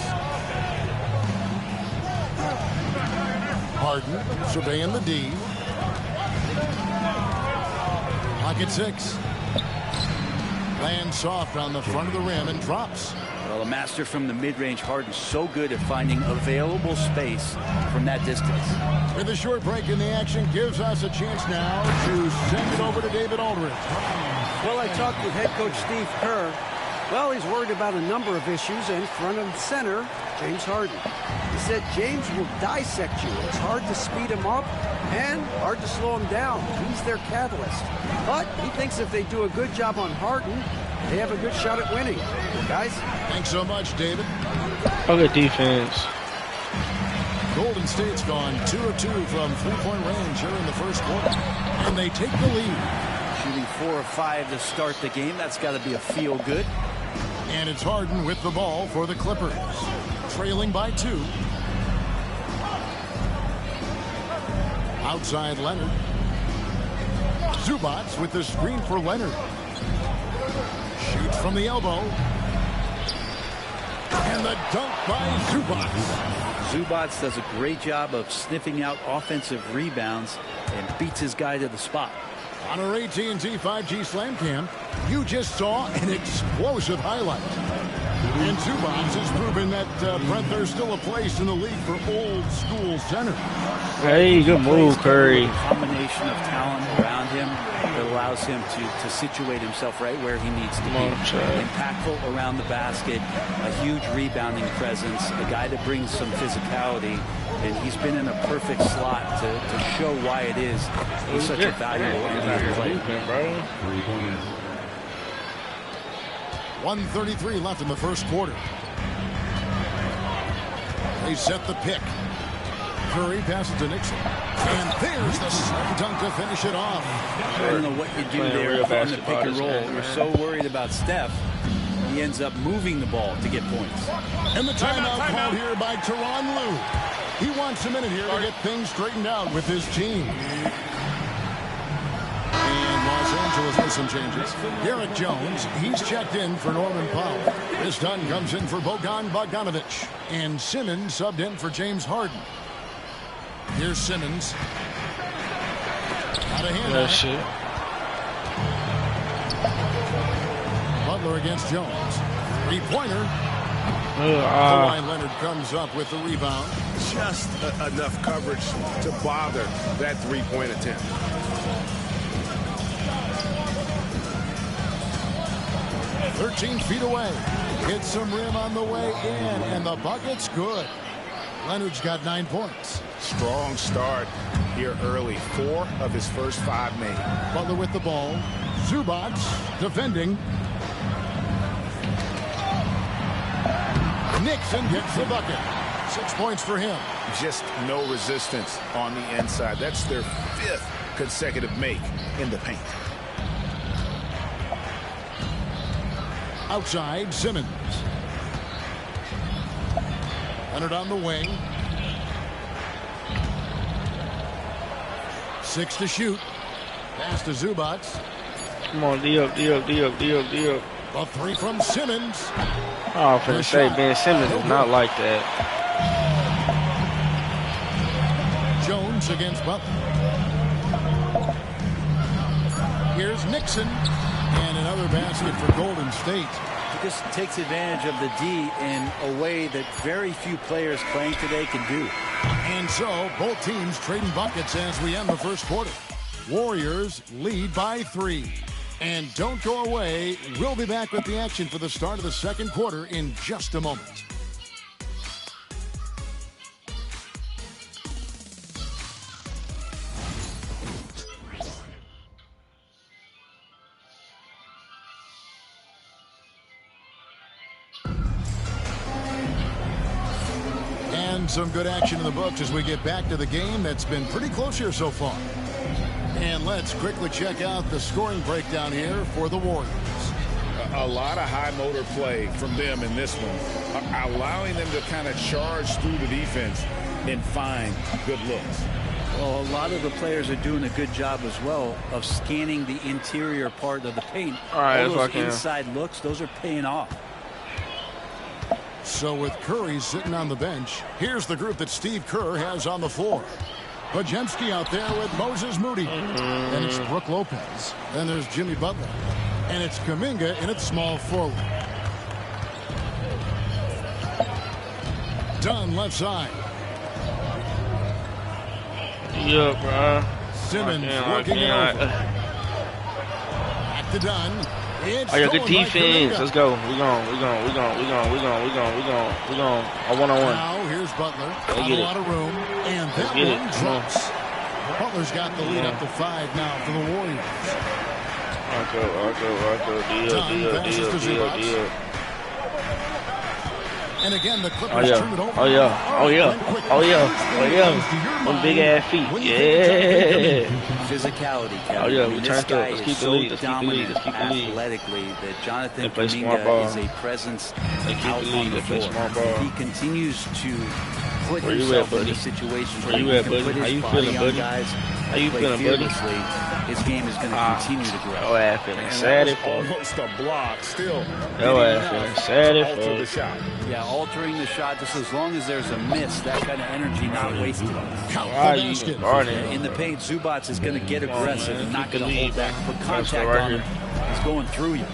Harden surveying the D. Pocket 6. Lands soft on the front of the rim and drops. Well, a master from the mid-range. Harden so good at finding available space from that distance. With a short break in the action, gives us a chance now to send it over to David Aldridge. Well, I talked with head coach Steve Kerr. Well, he's worried about a number of issues, and front and center, James Harden. He said James will dissect you. It's hard to speed him up and hard to slow him down. He's their catalyst. But he thinks if they do a good job on Harden, they have a good shot at winning. Guys? Thanks so much, David. Oh, good defense. Golden State's gone 2 of 2 from three-point range here in the first quarter. And they take the lead. Shooting 4 of 5 to start the game. That's got to be a feel-good. And it's Harden with the ball for the Clippers. Trailing by 2. Outside Leonard. Zubac with the screen for Leonard. Shoots from the elbow. And the dunk by Zubac. Zubac does a great job of sniffing out offensive rebounds and beats his guy to the spot. On our AT&T 5G Slam Cam, you just saw an explosive highlight. And Zubac has proven that, Brent, there's still a place in the league for old school centers. Hey, good move, Curry. A combination of talent around him that allows him to situate himself right where he needs to be. Impactful around the basket, a huge rebounding presence, a guy that brings some physicality. And he's been in a perfect slot to show why it is he's such a valuable NBA player. 1:33 left in the first quarter. They set the pick. Curry passes to Nixon. And there's the slam dunk to finish it off. I don't know what you do there on the pick and roll. You're so worried about Steph. He ends up moving the ball to get points. And the timeout called here by Tyronn Lue. He wants a minute here to get things straightened out with his team. And Los Angeles with some changes. Garrett Jones, he's checked in for Norman Powell. This Dunn comes in for Bogan Bogdanovic. And Simmons subbed in for James Harden. Here's Simmons. Out of hand. Shit. Butler against Jones. Three-pointer. Kawhi Leonard comes up with the rebound. Just enough coverage to bother that three-point attempt. "13 feet away. Hits some rim on the way in, and the bucket's good. Leonard's got 9 points. Strong start here early. 4 of his first 5 made. Butler with the ball. Zubac defending. Nixon gets the bucket. 6 points for him. Just no resistance on the inside. That's their 5th consecutive make in the paint. Outside, Simmons. Leonard on the wing. 6 to shoot. Pass to Zubac. Come on, D up. A 3 from Simmons. Oh, for the sake, Ben Simmons is not like that. Jones against Butler. Here's Nixon. And another basket for Golden State. He just takes advantage of the D in a way that very few players playing today can do. And so, both teams trading buckets as we end the first quarter. Warriors lead by 3. And don't go away. We'll be back with the action for the start of the second quarter in just a moment. And some good action in the books as we get back to the game that's been pretty close here so far. And let's quickly check out the scoring breakdown here for the Warriors. A lot of high motor play from them in this one, allowing them to kind of charge through the defense and find good looks. Well, a lot of the players are doing a good job as well of scanning the interior part of the paint. All right, all those inside looks, those are paying off. So with Curry sitting on the bench, here's the group that Steve Kerr has on the floor. Podziemski out there with Moses Moody. Then it's Brook Lopez. Then there's Jimmy Butler. And it's Kuminga in its small forward. Dunn left side. Yeah, bro. Simmons working it over. Back to Dunn. Oh, yeah, good defense. Let's go. We going. A one-on-one. Now here's Butler. Not a lot of room. And that one drops. Butler's got the lead up to 5 now for the Warriors. Deal. And again, the Clippers turn it over. Oh yeah. One big ass feet. Yeah. Physicality. Oh yeah, we turned up. Let's keep the lead. Athletically, that Jonathan Kuminga is a presence out on the floor. He continues to put himself in these situations where he can put his body on guys. How you feeling, buddy? His game is going to continue to grow. Oh, ass feeling sad as fuck. Almost a block still. Oh, ass feeling sad as Alter the shot. Yeah, altering the shot just as long as there's a miss, that kind of energy not wasted. In the paint, Zubac is going to get aggressive and not going to hold back. Put contact on him. He's going through you.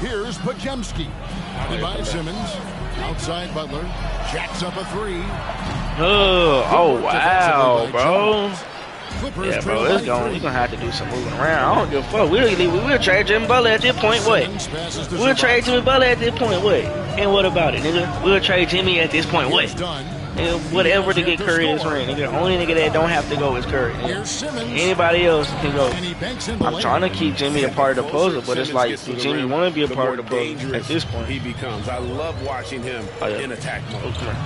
Here's Podziemski. By Simmons. Outside Butler. Jacks up a 3. Oh wow, bro. Yeah, bro, it's going. We're going to have to do some moving around. I don't give a fuck. We'll trade Jimmy Butler at this point. What? We'll trade Jimmy Butler at this point. What? And what about it, nigga? We'll trade Jimmy at this point. What? Nigga, whatever to get Curry this ring. Nigga, the only nigga that don't have to go is Curry. Anybody else can go. I'm trying to keep Jimmy a part of the puzzle, but it's like, do Jimmy want to be a part of the puzzle at this point? He becomes. I love watching him in attack mode. Oh, come on.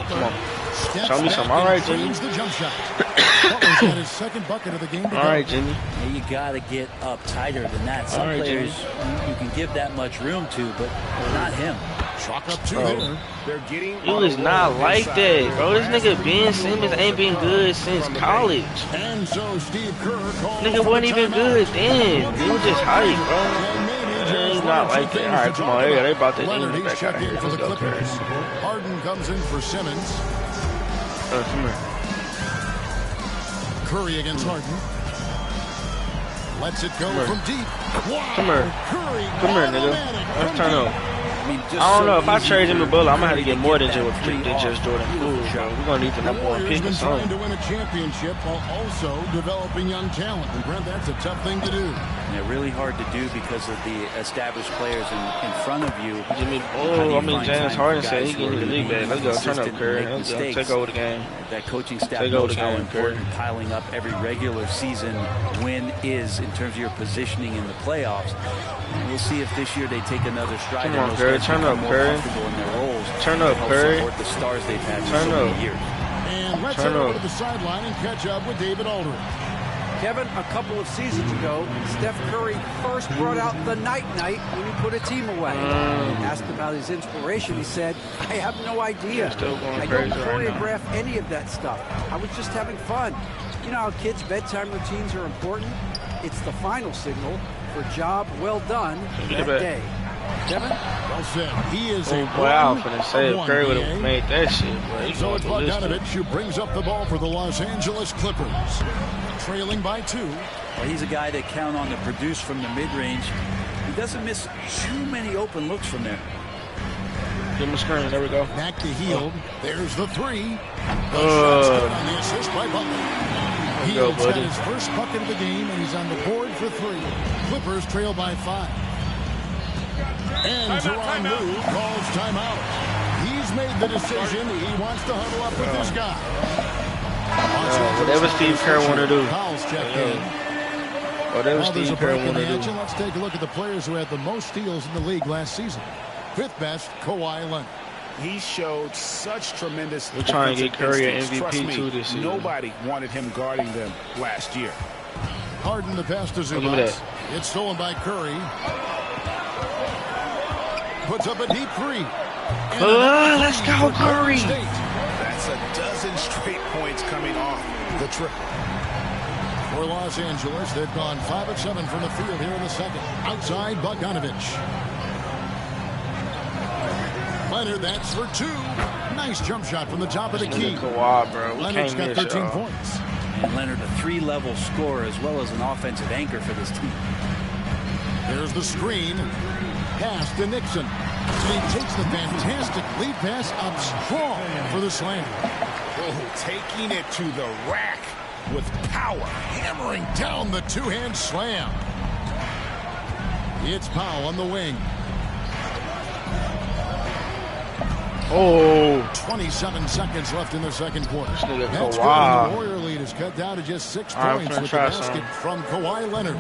Come on. Show me some. All right, Jimmy. All right, Jimmy. Yeah, you got to get up tighter than that. Some players you can give that much room to, but not him. Chalk up two there. They're getting. He was not like that, bro. This nigga Ben Simmons ain't been good since college. And so Steve Kerr nigga wasn't even good then. He was just hype, bro. He's not like that. All right, come on. They about to end the back out of here. Let's go, Curry. Harden comes in for Simmons. Come here. Curry against Harden. Lets it go from deep. Wow. Come here. Come here, nigga. Let's turn up. I don't know if I trade him a bullet, I'm gonna have to get more than just Jordan Poole, bro. We're gonna need the number one pick or something. Trying to win a championship while also developing young talent. And Brent, that's a tough thing to do. Yeah, really hard to do because of the establised players in front of you. James Harden said he can get the league back. Let's go, turn up, Curry. Let's go, take over the game. That coaching staff knows how important piling up every regular season win is in terms of your positioning in the playoffs. We'll see if this year they take another stride. Come on, Curry. Turn up, Curry. Turn up, Curry. The stars they've had for so many years. And let's head over to the sideline and catch up with David Aldridge. Kevin, a couple of seasons ago, Steph Curry first brought out the night-night when he put a team away. Asked about his inspiration, he said, I have no idea. I don't choreograph any of that stuff. I was just having fun. You know how kids' bedtime routines are important? It's the final signal for job well done that day. Kevin? Well said. He is a wow, for the say if Curry would have made that shit. So it's Bogdanovich who brings up the ball for the Los Angeles Clippers. Trailing by 2. Well, he's a guy that count on to produce from the mid-range. He doesn't miss too many open looks from there. Give him a screen. There we go. Back to Hield. There's the 3. The shot's good on the assist by Butler. Hield's got his first bucket of the game, and he's on the board for 3. Clippers trail by 5. And Tyronn Lue calls timeout. He's made the decision. He wants to huddle up with this guy. Whatever Steve Kerr want to do. Whatever Steve Kerr want to do. Let's take a look at the players who had the most steals in the league last season. 5th best, Kawhi Leonard. He showed such tremendous. We're trying to get Curry an MVP too this season. Nobody wanted him guarding them last year. Harden the pass to Zubac. It's stolen by Curry. Puts up a deep 3. Let's go, Curry. That's a dozen straight points coming off the triple. For Los Angeles, they've gone 5 of 7 from the field here in the second. Outside, Bogdanovich. Leonard, that's for 2. Nice jump shot from the top of the key. Kawhi, bro. Leonard's got 13 points. And Leonard, a 3-level scorer as well as an offensive anchor for this team. There's the screen. Pass to Nixon. So he takes the fantastic lead pass up strong for the slam. Oh, taking it to the rack with power. Hammering down the two-hand slam. It's Powell on the wing. 27 seconds left in the second quarter. That's good. The Warrior lead is cut down to just 6 points with the basket from Kawhi Leonard.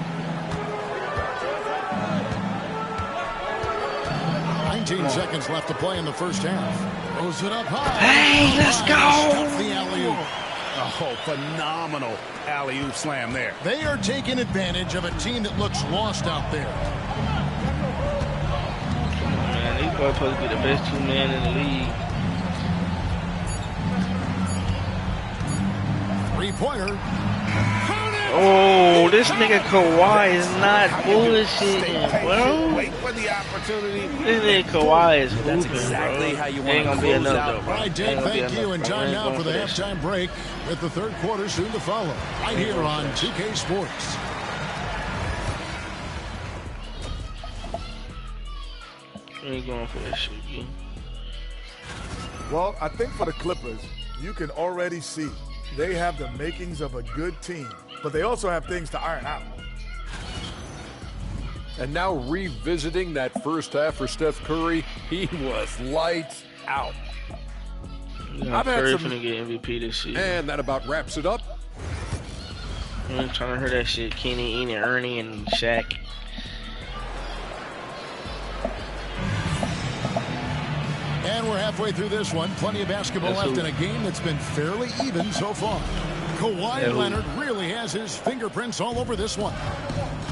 19 seconds left to play in the first half. Throws it up high. Hey, let's go. The alley-oop. Oh, phenomenal alley-oop slam there. They are taking advantage of a team that looks lost out there. Man, these boys supposed to be the best 2-man in the league. 3-pointer. Oh, this nigga Kawhi is not bullshitting, bro. Wait for the opportunity. This nigga Kawhi is hooping, That's exactly how you want ain't gonna be enough, though, bro. All right, Dave, thank you. And time now for the halftime break with the third quarter soon to follow. Right here on 2K Sports. Ain't going for that shit, B. Well, I think for the Clippers, you can already see they have the makings of a good team, but they also have things to iron out. And now revisiting that first half for Steph Curry, he was lights out. I've had Curry some. finna get MVP this season. And that about wraps it up. I'm trying to hear that shit. Kenny, Enid, Ernie, and Shaq. And we're halfway through this one. Plenty of basketball left in a game that's been fairly even so far. Kawhi Leonard really has his fingerprints all over this one.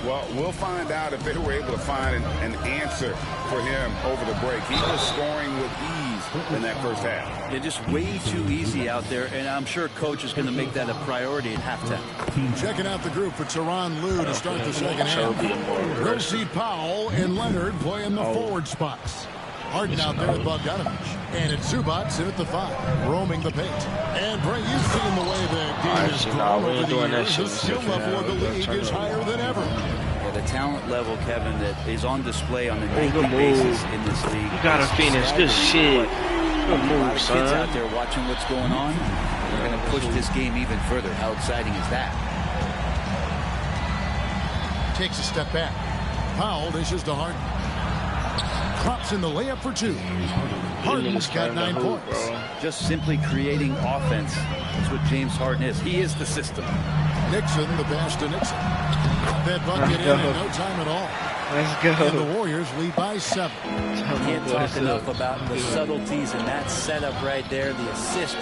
Well, we'll find out if they were able to find an answer for him over the break. He was scoring with ease in that first half. Yeah, just way too easy out there, and I'm sure coach is going to make that a priority at halftime. Checking out the group for Tyronn Lue to start the second half. We'll see Powell and Leonard playing the forward spots. Harden out there with Bogdanovich. And it's Zubac in at the 5, roaming the paint. And Bray, you've seen the way the game is grown over the years. The skill level of the league is higher than ever. Yeah, the talent level, Kevin, that is on display on a nightly basis in this league. You gotta finish this shit. Good move, kids out there watching what's going on. They're going to push this game even further. How exciting is that? Takes a step back. Powell dishes to Harden. Drops in the layup for 2. Harden's got 9 points. Just simply creating offense. That's what James Harden is. He is the system. Nixon, the pass to Nixon. That bucket in no time at all. Let's go. And the Warriors lead by 7. Can't talk enough about the subtleties in that setup right there. The assist,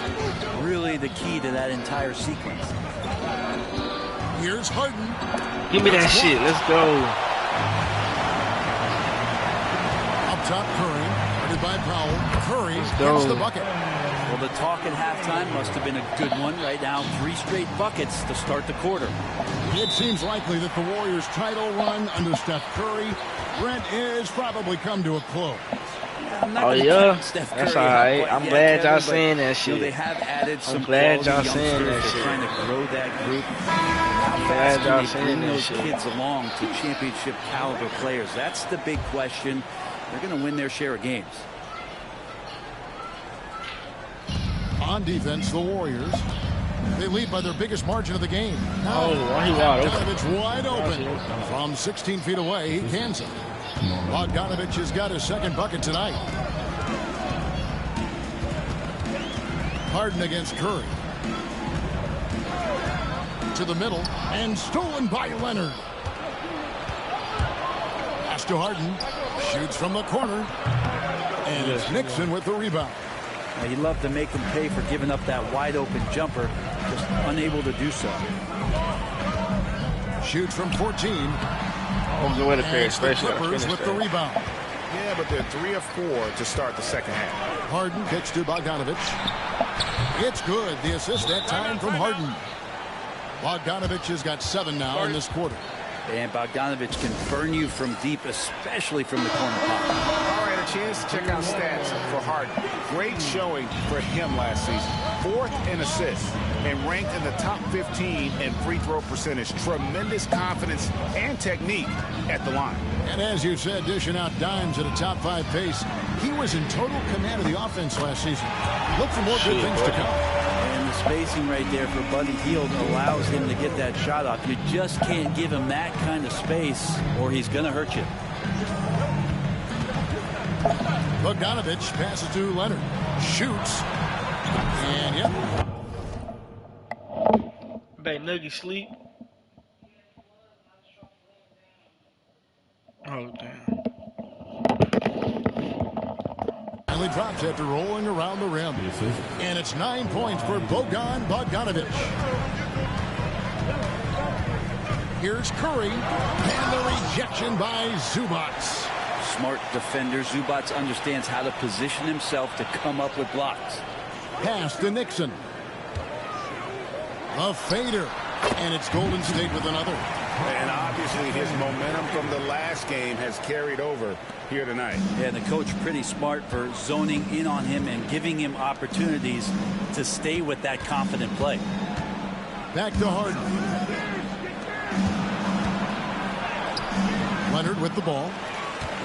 really the key to that entire sequence. Here's Harden. Give me that shit. Let's go. Top Curry, guarded by Powell. Curry gets the bucket. Well, the talk at halftime must have been a good one. Right now, 3 straight buckets to start the quarter. It seems likely that the Warriors' title run under Steph Curry, Brent, is probably come to a close. Oh yeah, that's all right. I'm glad y'all saying that shit. They have added some I'm glad y'all saying that shit. shit. Trying to grow that group. How fast can they bring those kids along to championship caliber players? That's the big question. They're going to win their share of games. On defense, the Warriors. They lead by their biggest margin of the game. Now, he wide open. It's wide open. From 16 feet away, he cans it. Bogdanovich has got his second bucket tonight. Harden against Curry. To the middle, and stolen by Leonard. Pass to Harden. Shoots from the corner. And it's Nixon with the rebound. Now, you love to make them pay for giving up that wide open jumper. Just unable to do so. Shoots from 14. Oh, the way to pay, especially with the rebound. Yeah, but they're 3 of 4 to start the second half. Harden kicks to Bogdanovich. It's good. The assist that time from Harden. Bogdanovich has got 7 now in this quarter. And Bogdanovich can burn you from deep, especially from the corner pop. All right, a chance to check out stats for Harden. Great showing for him last season. 4th in assists and ranked in the top 15 in free throw percentage. Tremendous confidence and technique at the line. And as you said, dishing out dimes at a top 5 pace. He was in total command of the offense last season. Look for more good things to come. And the spacing right there for Buddy Hield allows him to get that shot off. You just can't give him that kind of space or he's going to hurt you. Bogdanovich passes to Leonard. Shoots. And yep. Bay Nugget sleep. Oh, damn. Finally drops after rolling around the rim. And it's 9 points for Bogdanovich. Here's Curry. And the rejection by Zubac. Smart defender. Zubac understands how to position himself to come up with blocks. Pass to Nixon. A fader. And it's Golden State with another. And obviously his momentum from the last game has carried over here tonight. Yeah, and the coach pretty smart for zoning in on him and giving him opportunities to stay with that confident play. Back to Harden. Leonard with the ball.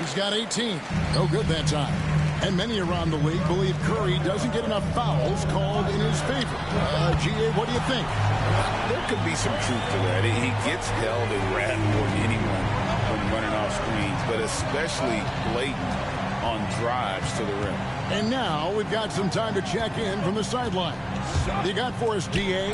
He's got 18. No good that time. And many around the league believe Curry doesn't get enough fouls called in his favor. G.A., what do you think? There could be some truth to that. He gets held and grabbed more than anyone when running off screens, but especially blatant on drives to the rim. And now we've got some time to check in from the sideline. You got for us, D.A.?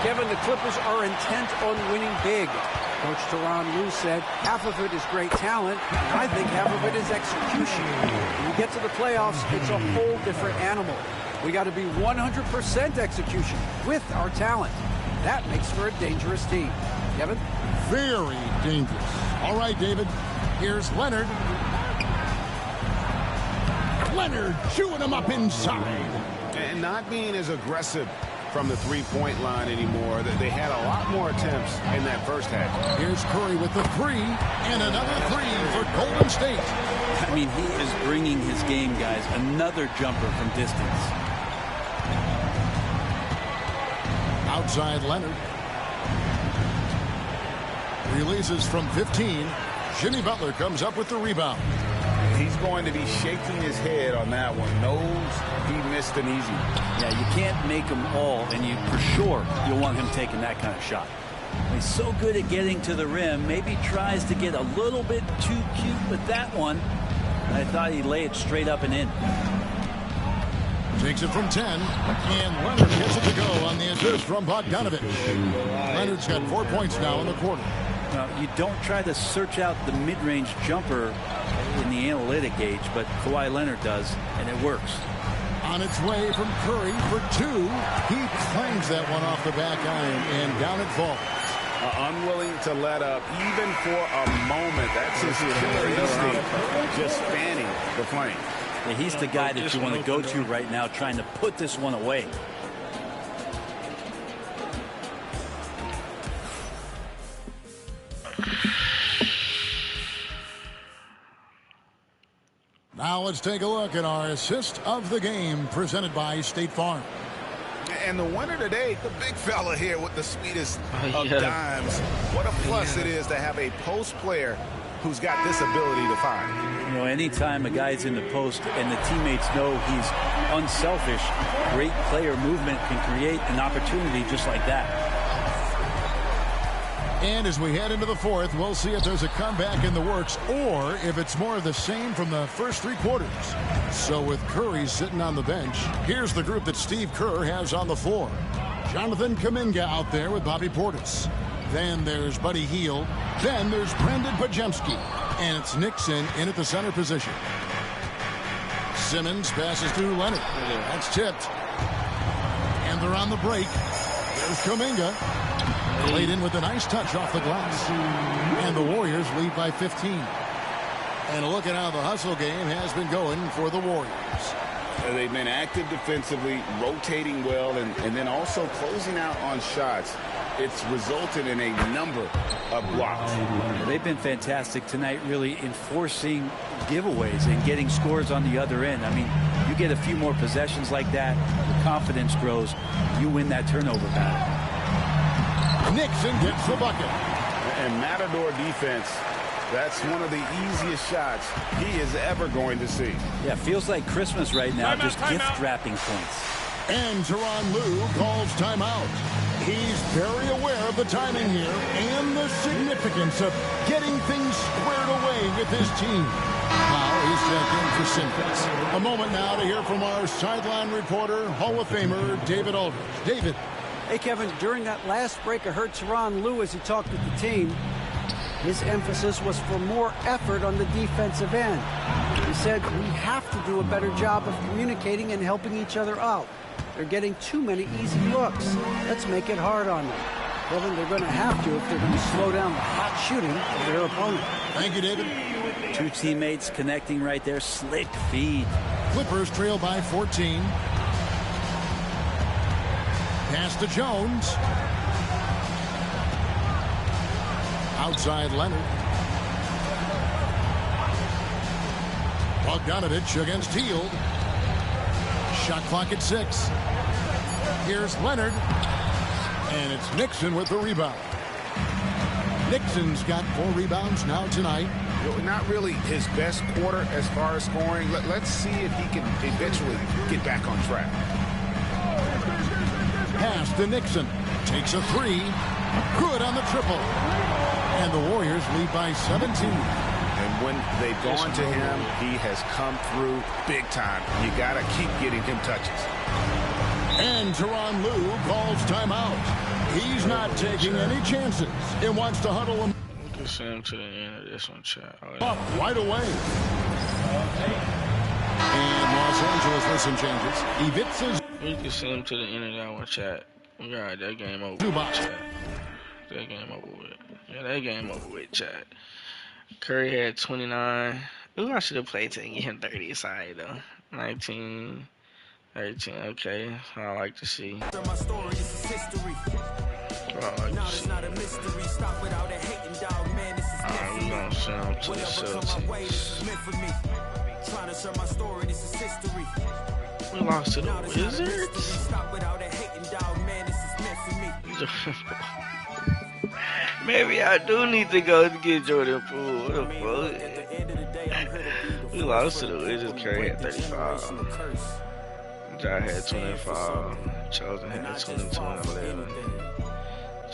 Kevin, the Clippers are intent on winning big. Coach Tyronn Lue said half of it is great talent. I think half of it is execution. When you get to the playoffs, it's a whole different animal. We got to be 100% execution with our talent. That makes for a dangerous team. Kevin? Very dangerous. All right, David. Here's Leonard. Leonard chewing him up inside. And not being as aggressive from the three-point line anymore. They had a lot more attempts in that first half. Here's Curry with the three, and another three for Golden State. I mean, he is bringing his game, guys. Another jumper from distance. Outside Leonard. Releases from 15. Jimmy Butler comes up with the rebound. He's going to be shaking his head on that one. Knows he missed an easy. Yeah, you can't make them all, and you for sure you'll want him taking that kind of shot. He's so good at getting to the rim. Maybe tries to get a little bit too cute with that one. I thought he'd lay it straight up and in. Takes it from 10, and Leonard gets it to go on the assist from Bogdanovich. Leonard's got 4 points now in the quarter. Now, you don't try to search out the mid-range jumper in the analytic gauge, but Kawhi Leonard does, and it works. On its way from Curry for two. He clangs that one off the back iron, and down it falls. Unwilling to let up, even for a moment. That's his killer instinct, just fanning the flame. Yeah, he's the guy that you want to go to right now, trying to put this one away. Now let's take a look at our assist of the game presented by State Farm. And the winner today, the big fella here with the sweetest of dimes. What a plus it is to have a post player who's got this ability to find. You know, anytime a guy's in the post and the teammates know he's unselfish, great player movement can create an opportunity just like that. And as we head into the fourth, we'll see if there's a comeback in the works or if it's more of the same from the first three quarters. So with Curry sitting on the bench, here's the group that Steve Kerr has on the floor. Jonathan Kuminga out there with Bobby Portis. Then there's Buddy Hield. Then there's Brandon Pajemski. And it's Nixon in at the center position. Simmons passes to Leonard. That's tipped. And they're on the break. There's Kuminga. Played in with a nice touch off the glass. And the Warriors lead by 15. And a look at how the hustle game has been going for the Warriors. They've been active defensively, rotating well, and then also closing out on shots. It's resulted in a number of blocks. They've been fantastic tonight, really enforcing giveaways and getting scores on the other end. I mean, you get a few more possessions like that, the confidence grows, you win that turnover battle. Nixon gets the bucket. And Matador defense, that's one of the easiest shots he is ever going to see. Yeah, feels like Christmas right now, just gift-wrapping points. And Tyronn Lue calls timeout. He's very aware of the timing here and the significance of getting things squared away with his team. Now he's checked in for Simkins. A moment now to hear from our sideline reporter, Hall of Famer David Aldridge. David. Hey, Kevin, during that last break, I heard Tyronn Lue as he talked with the team. His emphasis was for more effort on the defensive end. He said we have to do a better job of communicating and helping each other out. They're getting too many easy looks. Let's make it hard on them. Kevin, they're going to have to if they're going to slow down the hot shooting of their opponent. Thank you, David. Two teammates connecting right there. Slick feed. Clippers trail by 14. Pass to Jones. Outside Leonard. Bogdanovich against Hield. Shot clock at 6. Here's Leonard. And it's Nixon with the rebound. Nixon's got 4 rebounds now tonight. Not really his best quarter as far as scoring. Let's see if he can eventually get back on track. Pass to Nixon. Takes a 3. Good on the triple. And the Warriors lead by 17. And when they've gone to him, he has come through big time. You got to keep getting him touches. And Tyronn Lue calls timeout. He's not taking any chances and wants to huddle him send him to the end of this one, chat. up right away. And Los Angeles with some changes. Ivica's. We can send him to the end of that one, chat. All right, that game over with, chat. That game over with. Yeah, that game over with, chat. Curry had 29. Ooh, I should have played to get him 30 aside, though. 19, 13, okay. I like to see. My story is history. Knowledge not a mystery. Stop without a hating dog, man. This is Alright, we're gonna send him to the Celtics. Trying to share my story, this is history. We lost to the Wizards. Stop without a hating dog, man. This is meant for me. Maybe I do need to go to get Jordan Poole. What the fuck? We lost to the Wizards. Curry had 35. Jai had 25. Chosen had 22 and 11.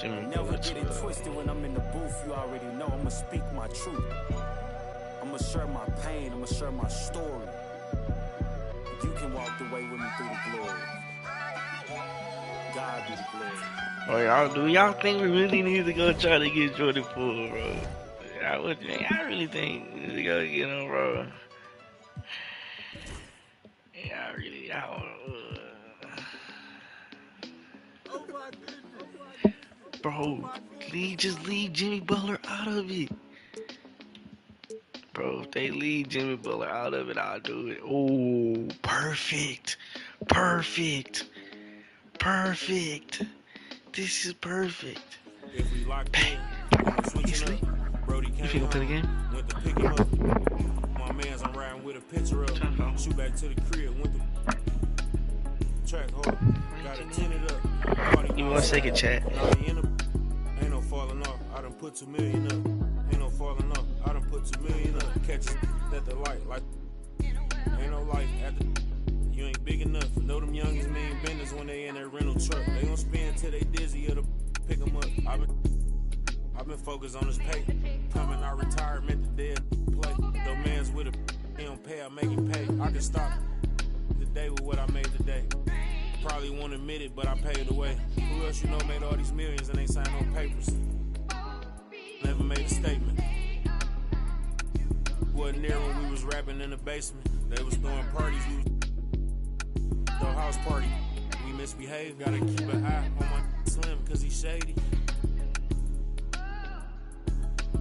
Jimmy Never get it twisted when I'm in the booth. You already know I'ma speak my truth. I'ma share my pain. I'ma share my story. You can walk the way with me through the glory. God be the glory. Oh, do y'all think we really need to go try to get Jordan Poole, bro? I really think we need to go get him, bro. Yeah, bro, just leave Jimmy Butler out of it. Bro, if they leave Jimmy Butler out of it, I'll do it. Oh, perfect. This is perfect. Bang. You sleep? You think I'll play the game? My man's I'm riding with a picture of. Shoot back to the crib. Went the track hard. Got it tinted up. Give me 1 second, chat. Ain't no falling off. I done put 2 million up. Ain't no falling off. I done put 2 million up. Catches at the light. Like ain't no life at the. You ain't big enough. Know them youngins mean business when they in that rental truck. They gon' spin till they dizzy or to pick them up. I've been focused on this pay. Coming out retirement, the dead play. No man's with a he don't pay, I make him pay. I can stop the day with what I made today. Probably won't admit it, but I paid away. Who else you know made all these millions and ain't signed no papers? Never made a statement. Wasn't there when we was rapping in the basement. They was throwing parties, we was the house party. We misbehaved, gotta keep an eye on my slim cause he shady.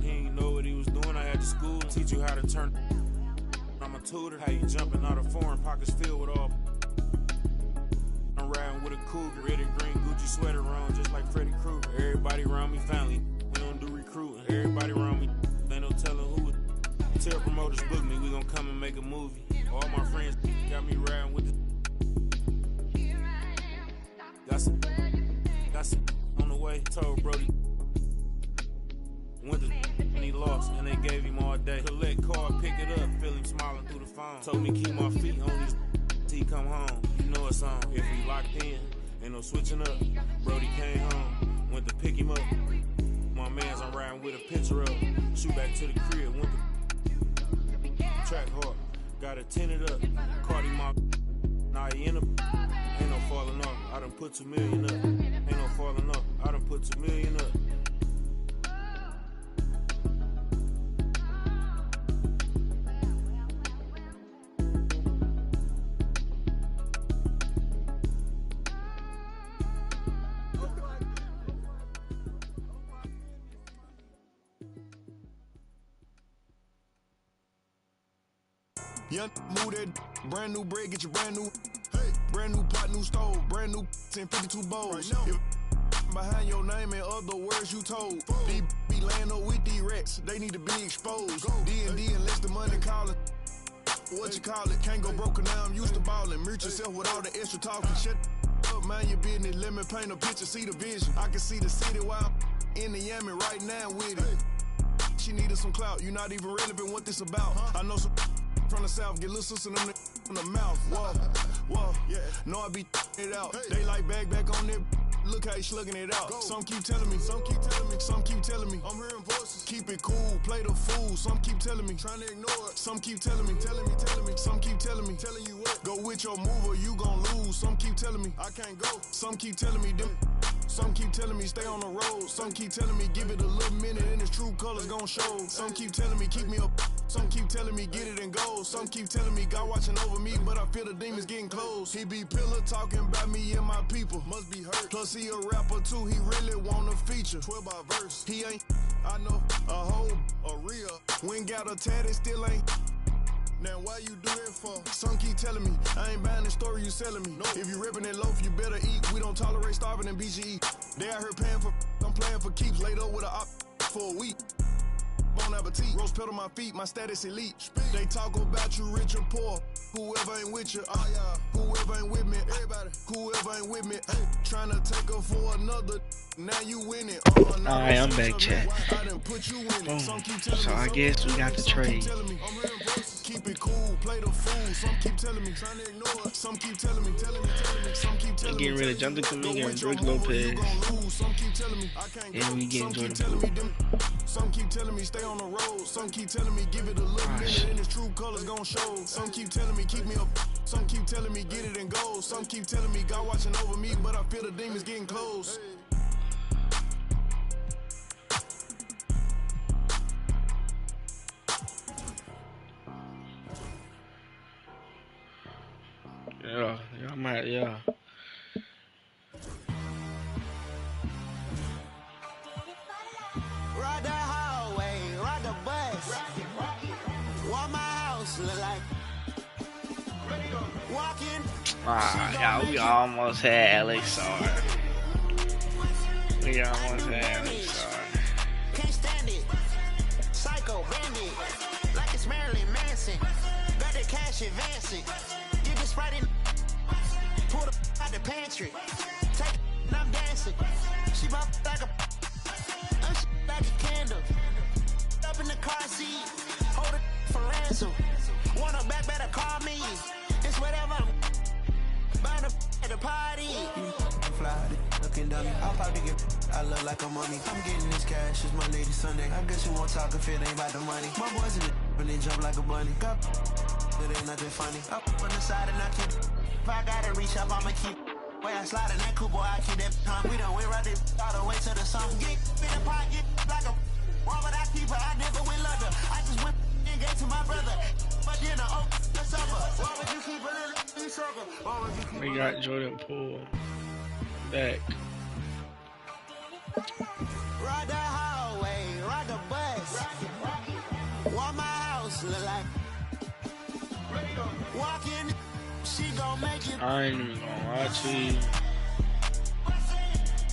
He ain't know what he was doing. I had to school to teach you how to turn. I'm a tutor, how you jumping out of foreign pockets filled with all. I'm riding with a cougar, red and green Gucci sweater on, just like Freddy Krueger. Everybody around me family, we don't do recruiting. Everybody around me, ain't no telling who. Tell promoters book me, we gon' come and make a movie. All my friends got me riding with the. Got some on the way. Told Brody went to and he lost, and they gave him all day. Collect card, pick it up, feel him smiling through the phone. Told me keep my feet on these till he come home. You know it's on. If we locked in, ain't no switching up. Brody came home, went to pick him up. My man's I'm riding with a picture of. Shoot back to the crib, went to track hard, got it tinted up. Caught him off. Now he in a. Ain't no falling off. I done put 2 million up. Ain't no falling off. I done put 2 million up. Young move that brand new bread, get your brand new. Hey, brand new pot, new stove, brand new 1052 bowls. Right behind your name and other words you told. These be laying up with these rats, they need to be exposed. D&D unless the money calling. What you call it? Can't go broke now, I'm used to balling. Mute yourself with all the extra talking. Shut up, mind your business. Let me paint a picture, see the vision. I can see the city while I'm in the Yammy right now with it. She needed some clout, you not even relevant what this about. I know some from the south, get little sister them in the mouth. Whoa, whoa, yeah. Know I be it out. They like back on their Look how he's slugging it out. Some keep telling me, some keep telling me, some keep telling me. I'm hearing voices. Keep it cool, play the fool. Some keep telling me, trying to ignore it. Some keep telling me, telling me. Some keep telling me, telling you what. Go with your move or you gon' lose. Some keep telling me, I can't go. Some keep telling me, them. Some keep telling me, stay on the road. Some keep telling me, give it a little minute and its true colors gon' show. Some keep telling me, keep me up. Some keep telling me, get it and go. Some keep telling me, God watching over me, but I feel the demons getting close. He be pillar talking about me and my people. Must be hurt. Plus he a rapper too, he really want a feature. 12 by verse. He ain't, I know, a hoe, a real. When got a tat, it still ain't. Now why you do that for? Some keep telling me, I ain't buying the story you selling me. No. If you ripping that loaf, you better eat. We don't tolerate starving in BGE. They out here paying for, I'm playing for keeps. Laid up with a op for a week. Bon appetit, rose pedal my feet, my status elite. They talk about you rich or poor. Whoever ain't with you, whoever ain't with me, everybody, whoever ain't with me, trying to take her for another. Now you winning. Alright, I'm back, chat. Boom. So I guess we got the trade. Keep it cool, play the fool. Some keep telling me, trying to ignore it. Some keep telling me, some keep telling me. Getting rid of Jonathan Kuminga and Drake Lopez. And we getting Jordan Poole. Some keep telling me, stay on the road. Some keep telling me, give it a little minute and its true colors gon' show. Some keep telling me, keep me up. Some keep telling me, get it and go. Some keep telling me, God watching over me, but I feel the demons getting close. Yeah, I might, yeah. Ride the hallway, ride the bus. What my house look like? Walking. Yeah, we almost had LXR. We almost had LXR. Can't stand it. Psycho bandit. Like it's Marilyn Manson. Got the cash advancing. Get this right in. Pull the out the pantry. Take it and I'm dancing. She bop like a. I'm like a candle. Up in the car seat. Hold it for ransom. Want her back, better call me. It's whatever I'm. Burn the at the party. Fly, looking dummy. I'll probably get. I look like a mummy. I'm getting this cash. It's Monday to Sunday. I guess you won't talk if it ain't about the money. My boys in the when they jump like a bunny. Got it ain't nothing funny. Up on the side and I keep. If I gotta reach up, I'ma keep. Way I slide in that coupe, boy, I keep that pump. We done went right there all the way to the sun. Get in the pot, get like a. Why would I keep her? I never went London. I just went and gave to my brother. But then the oak, the supper. Why would you keep her in the circle? Why would you keep We got Jordan Poole back. Ride the hallway, ride the bus. What my house look like? Walking, she gon' make it. I ain't even gonna lie to you.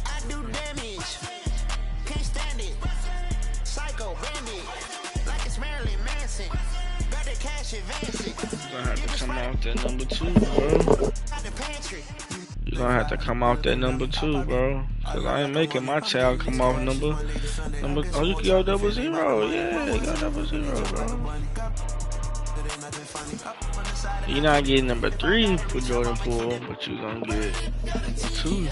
I do damage. Can't stand it. Psycho bandit. Like it's Marilyn Manson. Got the cash advancing. You're gonna have to come out that number 2, bro. You're gonna have to come out that number 2, bro. Cause I ain't making my child come off number. Oh, you can go 00. Yeah, you go 00, bro. You're not getting number 3 for Jordan Poole, but you're gonna get 2.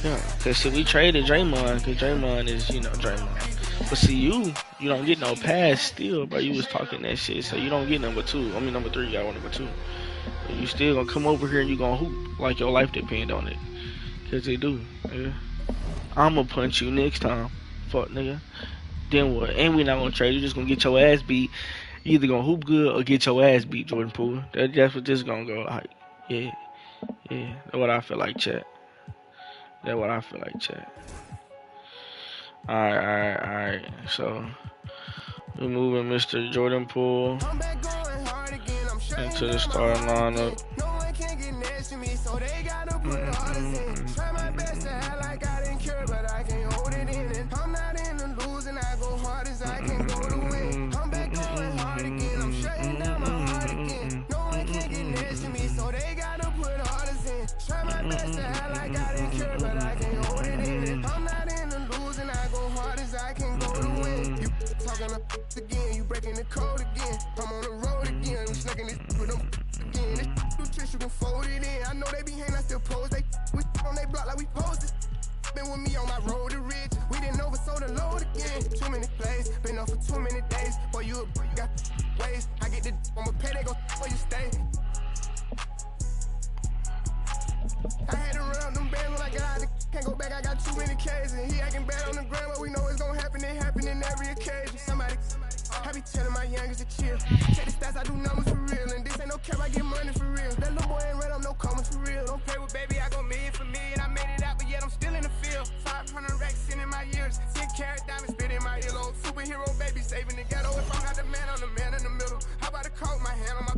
Yeah. Cause see, we traded Draymond, cause Draymond is, Draymond. But see, you don't get no pass still, bro. You was talking that shit, so you don't get number 2. I mean, number 3, you got number 2. But you still gonna come over here and you gonna hoop like your life depend on it. Cause they do, nigga. I'ma punch you next time, fuck nigga. Then what? And we not gonna trade. You just gonna get your ass beat. You either gonna hoop good or get your ass beat, Jordan Poole. That's what this gonna go like. Yeah. That's what I feel like, chat. That's what I feel like, chat. Alright. So we're moving Mr. Jordan Poole into the starting lineup. Again, you breaking the code again. I'm on the road again. I'm snacking this with them again. This do wish you can fold it in. I know they be hating, I still pose. They we on they block like we posted. Been with me on my road to rich. We didn't oversold the load again. Too many plays, been up for too many days. Boy, you got ways. I get the on my pay, they go where you stay. I had to run up them bands when I got out. Can't go back, I got too many K's. And he acting bad on the ground, but we know it's gonna happen. It happen in every occasion. Somebody, I be telling my youngest to chill. Check the stats, I do numbers for real. And this ain't no cap, I get money for real. That little boy ain't ran up no commas for real. Don't play with baby, I go million for million. I made it out, but yet I'm still in the field. 500 racks in my years. 10 carat diamonds spit in my earlobe. Superhero baby saving the ghetto. If I'm not the man, I'm the man in the middle. How about a coat, my hand on my...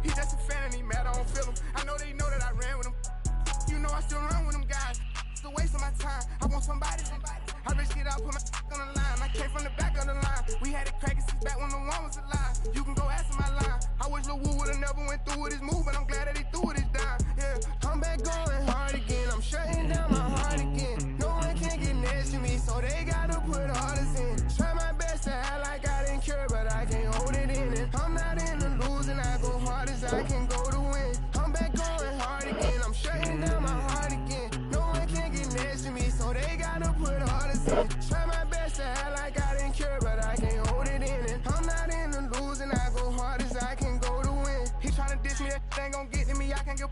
He just a fan and he mad, I don't feel him. I know they know that I ran with him. You know I still run with them guys. It's a waste of my time. I want somebody. I risk it out, put my on the line. I came from the back of the line. We had it cracking since back when the one was alive. You can go ask my line. I wish Lil Wu would've never went through with his move, but I'm glad that he threw it his dime. Yeah, I'm back going hard again. I'm shutting down my heart again. No one can get next to me, so they gotta put all this in. Try my best to act like I didn't care, but I can't hold it in. And I'm not in the losing. I go hard as I can go to win. I'm back going hard again. I'm shutting down my heart again. No one can get next to me, so they gotta put all this in. Try my best to act like I didn't care, but I can't hold it in. And I'm not in the losing. I go hard as I can go to win. He tryna diss me, that ain't gon' get to me. I can't give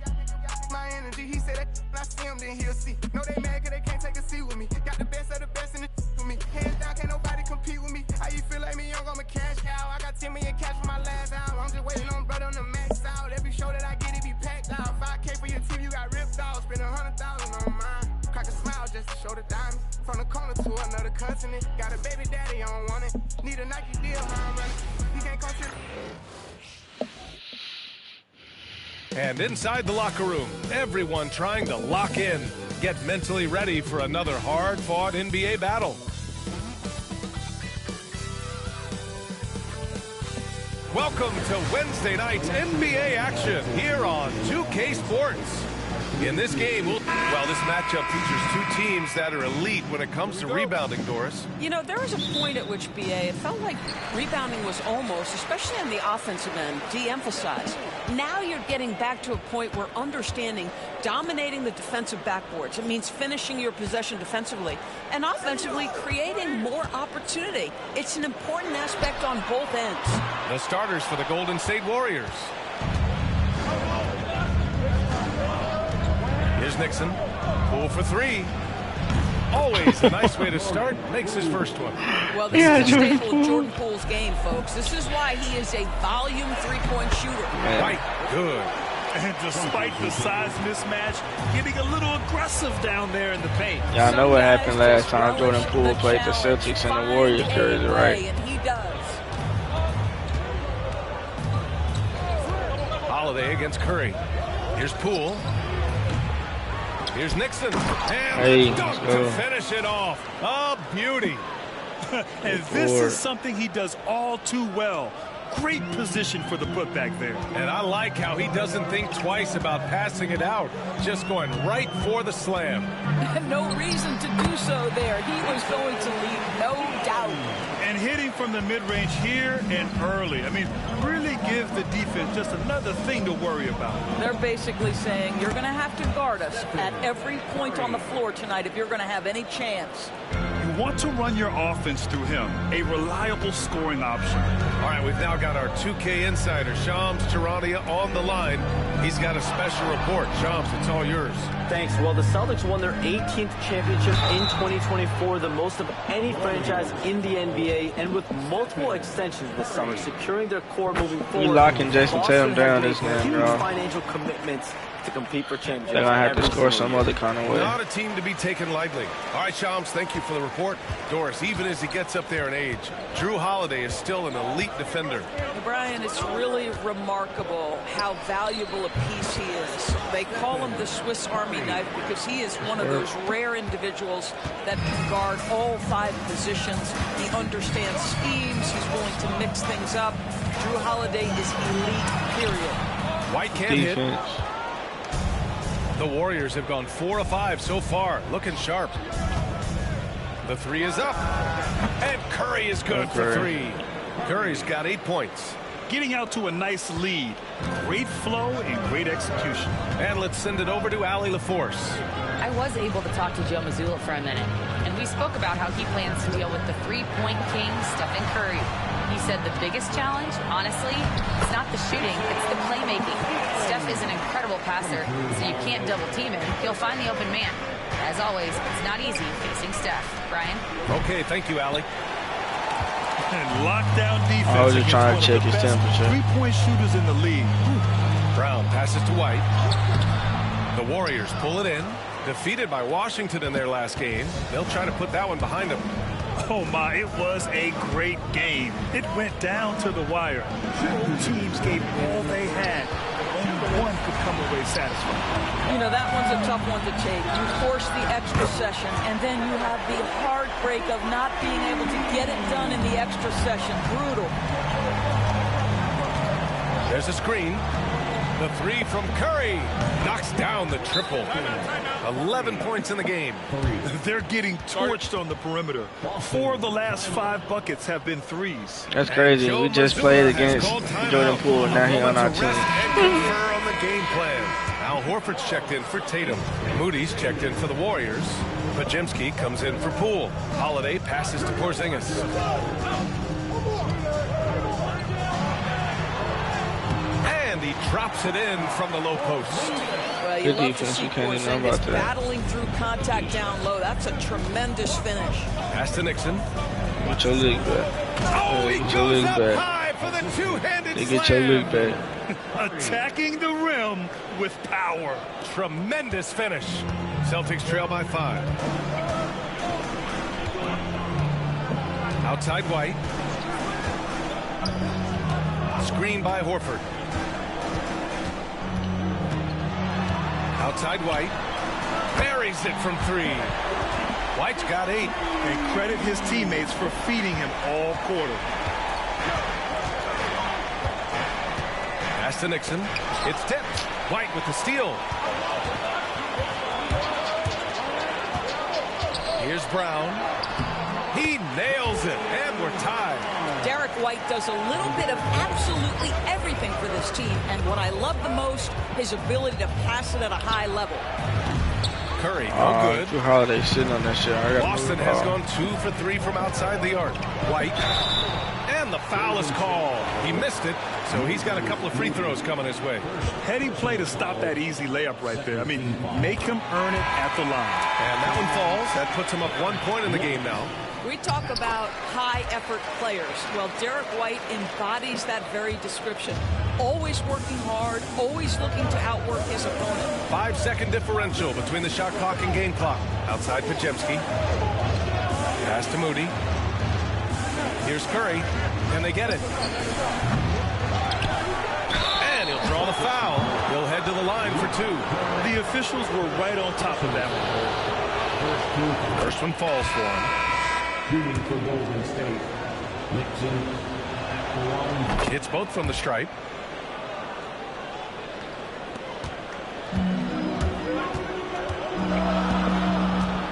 my energy. He said that when I see him, then he'll see. No, they mad cause they can't take a seat with me. Got the best of the best in the with me. Hands down, can't nobody compete with me. How you feel like me? Young, I'm a cash cow. I got 10 million cash for my last album. I'm just waiting on brother on the max out. Every show that I get, it be packed out. 5K for your team, you got ripped off. Spend 100,000 on mine. Crack a smile just to show the diamond. From the corner to another cousin it. Got a baby daddy, I don't want it. Need a Nike deal, how I'm running. He can't come to. And inside the locker room, everyone trying to lock in, get mentally ready for another hard-fought NBA battle. Welcome to Wednesday night's NBA action here on 2K Sports. In this game, this matchup features two teams that are elite when it comes to rebounding, Doris. You know, there was a point at which, BA, it felt like rebounding was almost, especially on the offensive end, de-emphasized. Now you're getting back to a point where understanding dominating the defensive backboards. It means finishing your possession defensively and offensively creating more opportunity. It's an important aspect on both ends. The starters for the Golden State Warriors. Here's Nixon. Poole for three. Always a nice way to start. Makes his first one. Well, this is a staple of Jordan Poole's game, folks. This is why he is a volume three-point shooter. Right. Good. And despite the size mismatch, getting a little aggressive down there in the paint. Y'all know what happened last time Jordan Poole played the Celtics and the Warriors jersey, right? And he does. Holiday against Curry. Here's Poole. Here's Nixon. And dunk to finish it off. A beauty. And this is something he does all too well. Great position for the putback there. And I like how he doesn't think twice about passing it out. Just going right for the slam. No reason to do so there. He was going to lead, no doubt. And hitting from the mid-range here and early. I mean, really gives the defense just another thing to worry about. They're basically saying you're going to have to guard us at every point on the floor tonight if you're going to have any chance. You want to run your offense through him, a reliable scoring option. All right, we've now got our 2K insider, Shams Charania, on the line. He's got a special report. Shams, it's all yours. Thanks. Well, the Celtics won their 18th championship in 2024, the most of any franchise in the NBA, and with multiple extensions this summer, securing their core moving forward. You locking Jason Tatum down this game, huge bro. financial commitments to compete for championships. They're going to have to score some other kind of way. Not a team to be taken lightly. All right, Shams, thank you for the report. Doris, even as he gets up there in age, Drew Holiday is still an elite defender. Brian, it's really remarkable how valuable a piece he is. They call him the Swiss Army knife because he is one of those rare individuals that can guard all 5 positions. He understands schemes. He's willing to mix things up. Drew Holiday is elite, period. White can't hit. The Warriors have gone 4 of 5 so far, looking sharp. The three is up, and Curry is good for 3. Curry's got 8 points. getting out to a nice lead. Great flow and great execution. And let's send it over to Allie LaForce. I was able to talk to Joe Mazzulla for a minute, and we spoke about how he plans to deal with the three-point king, Stephen Curry. He said the biggest challenge, honestly, it's not the shooting, it's the playmaking. Steph is an incredible passer, so you can't double-team him. He'll find the open man. As always, it's not easy facing Steph. Brian? Okay, thank you, Allie. And lockdown defense. I was just trying to check his temperature. Three-point shooters in the league. Brown passes to White. The Warriors pull it in. Defeated by Washington in their last game. They'll try to put that one behind them. Oh my, it was a great game. It went down to the wire. Both teams gave all they had. Only one could come away satisfied. You know, that one's a tough one to take. You force the extra session, and then you have the heartbreak of not being able to get it done in the extra session. Brutal. There's a screen. The three from Curry knocks down the triple. 11 points in the game. They're getting torched on the perimeter. 4 of the last 5 buckets have been threes. That's crazy. We just played against Jordan Poole, and now he's on our team. On the game plan. Al Horford's checked in for Tatum. Moody's checked in for the Warriors. Podziemski comes in for Poole. Holiday passes to Porzingis. And he drops it in from the low post. Well, you love to see Porzingis battling through contact down low. That's a tremendous finish. Pass to Nixon. Get your leg back. Oh, he goes up high for the two-handed slam. Get your leg back. Attacking the rim with power. Tremendous finish. Celtics trail by 5. Outside White. Screen by Horford. Outside White. Buries it from 3. White's got 8. And credit his teammates for feeding him all quarter. Pass to Nixon. It's tipped. White with the steal. Here's Brown. He nails it, and we're tied. Derek White does a little bit of absolutely everything for this team, and what I love the most, his ability to pass it at a high level. Curry, no good. Drew Holiday sitting on that shit. Boston has gone 2 for 3 from outside the arc. White. And the foul is called. He missed it, so he's got a couple of free throws coming his way. Heady play to stop that easy layup right there. I mean, make him earn it at the line. And that one falls. That puts him up 1 point in the game now. We talk about high-effort players. Well, Derek White embodies that very description. Always working hard, always looking to outwork his opponent. 5-second differential between the shot clock and game clock. Outside Podziemski. Pass to Moody. Here's Curry. Can they get it? And he'll draw the foul. He'll head to the line for 2. The officials were right on top of that one. First one falls for him. Shooting for Golden State. Nixon. Hits both from the stripe.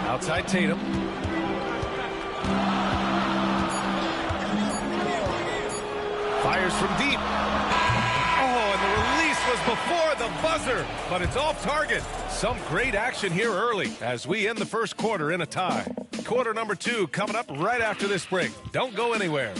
Outside Tatum. Fires from deep. Oh, and the release was before the buzzer, but it's off target. Some great action here early as we end the first quarter in a tie. Quarter number 2 coming up right after this break. Don't go anywhere.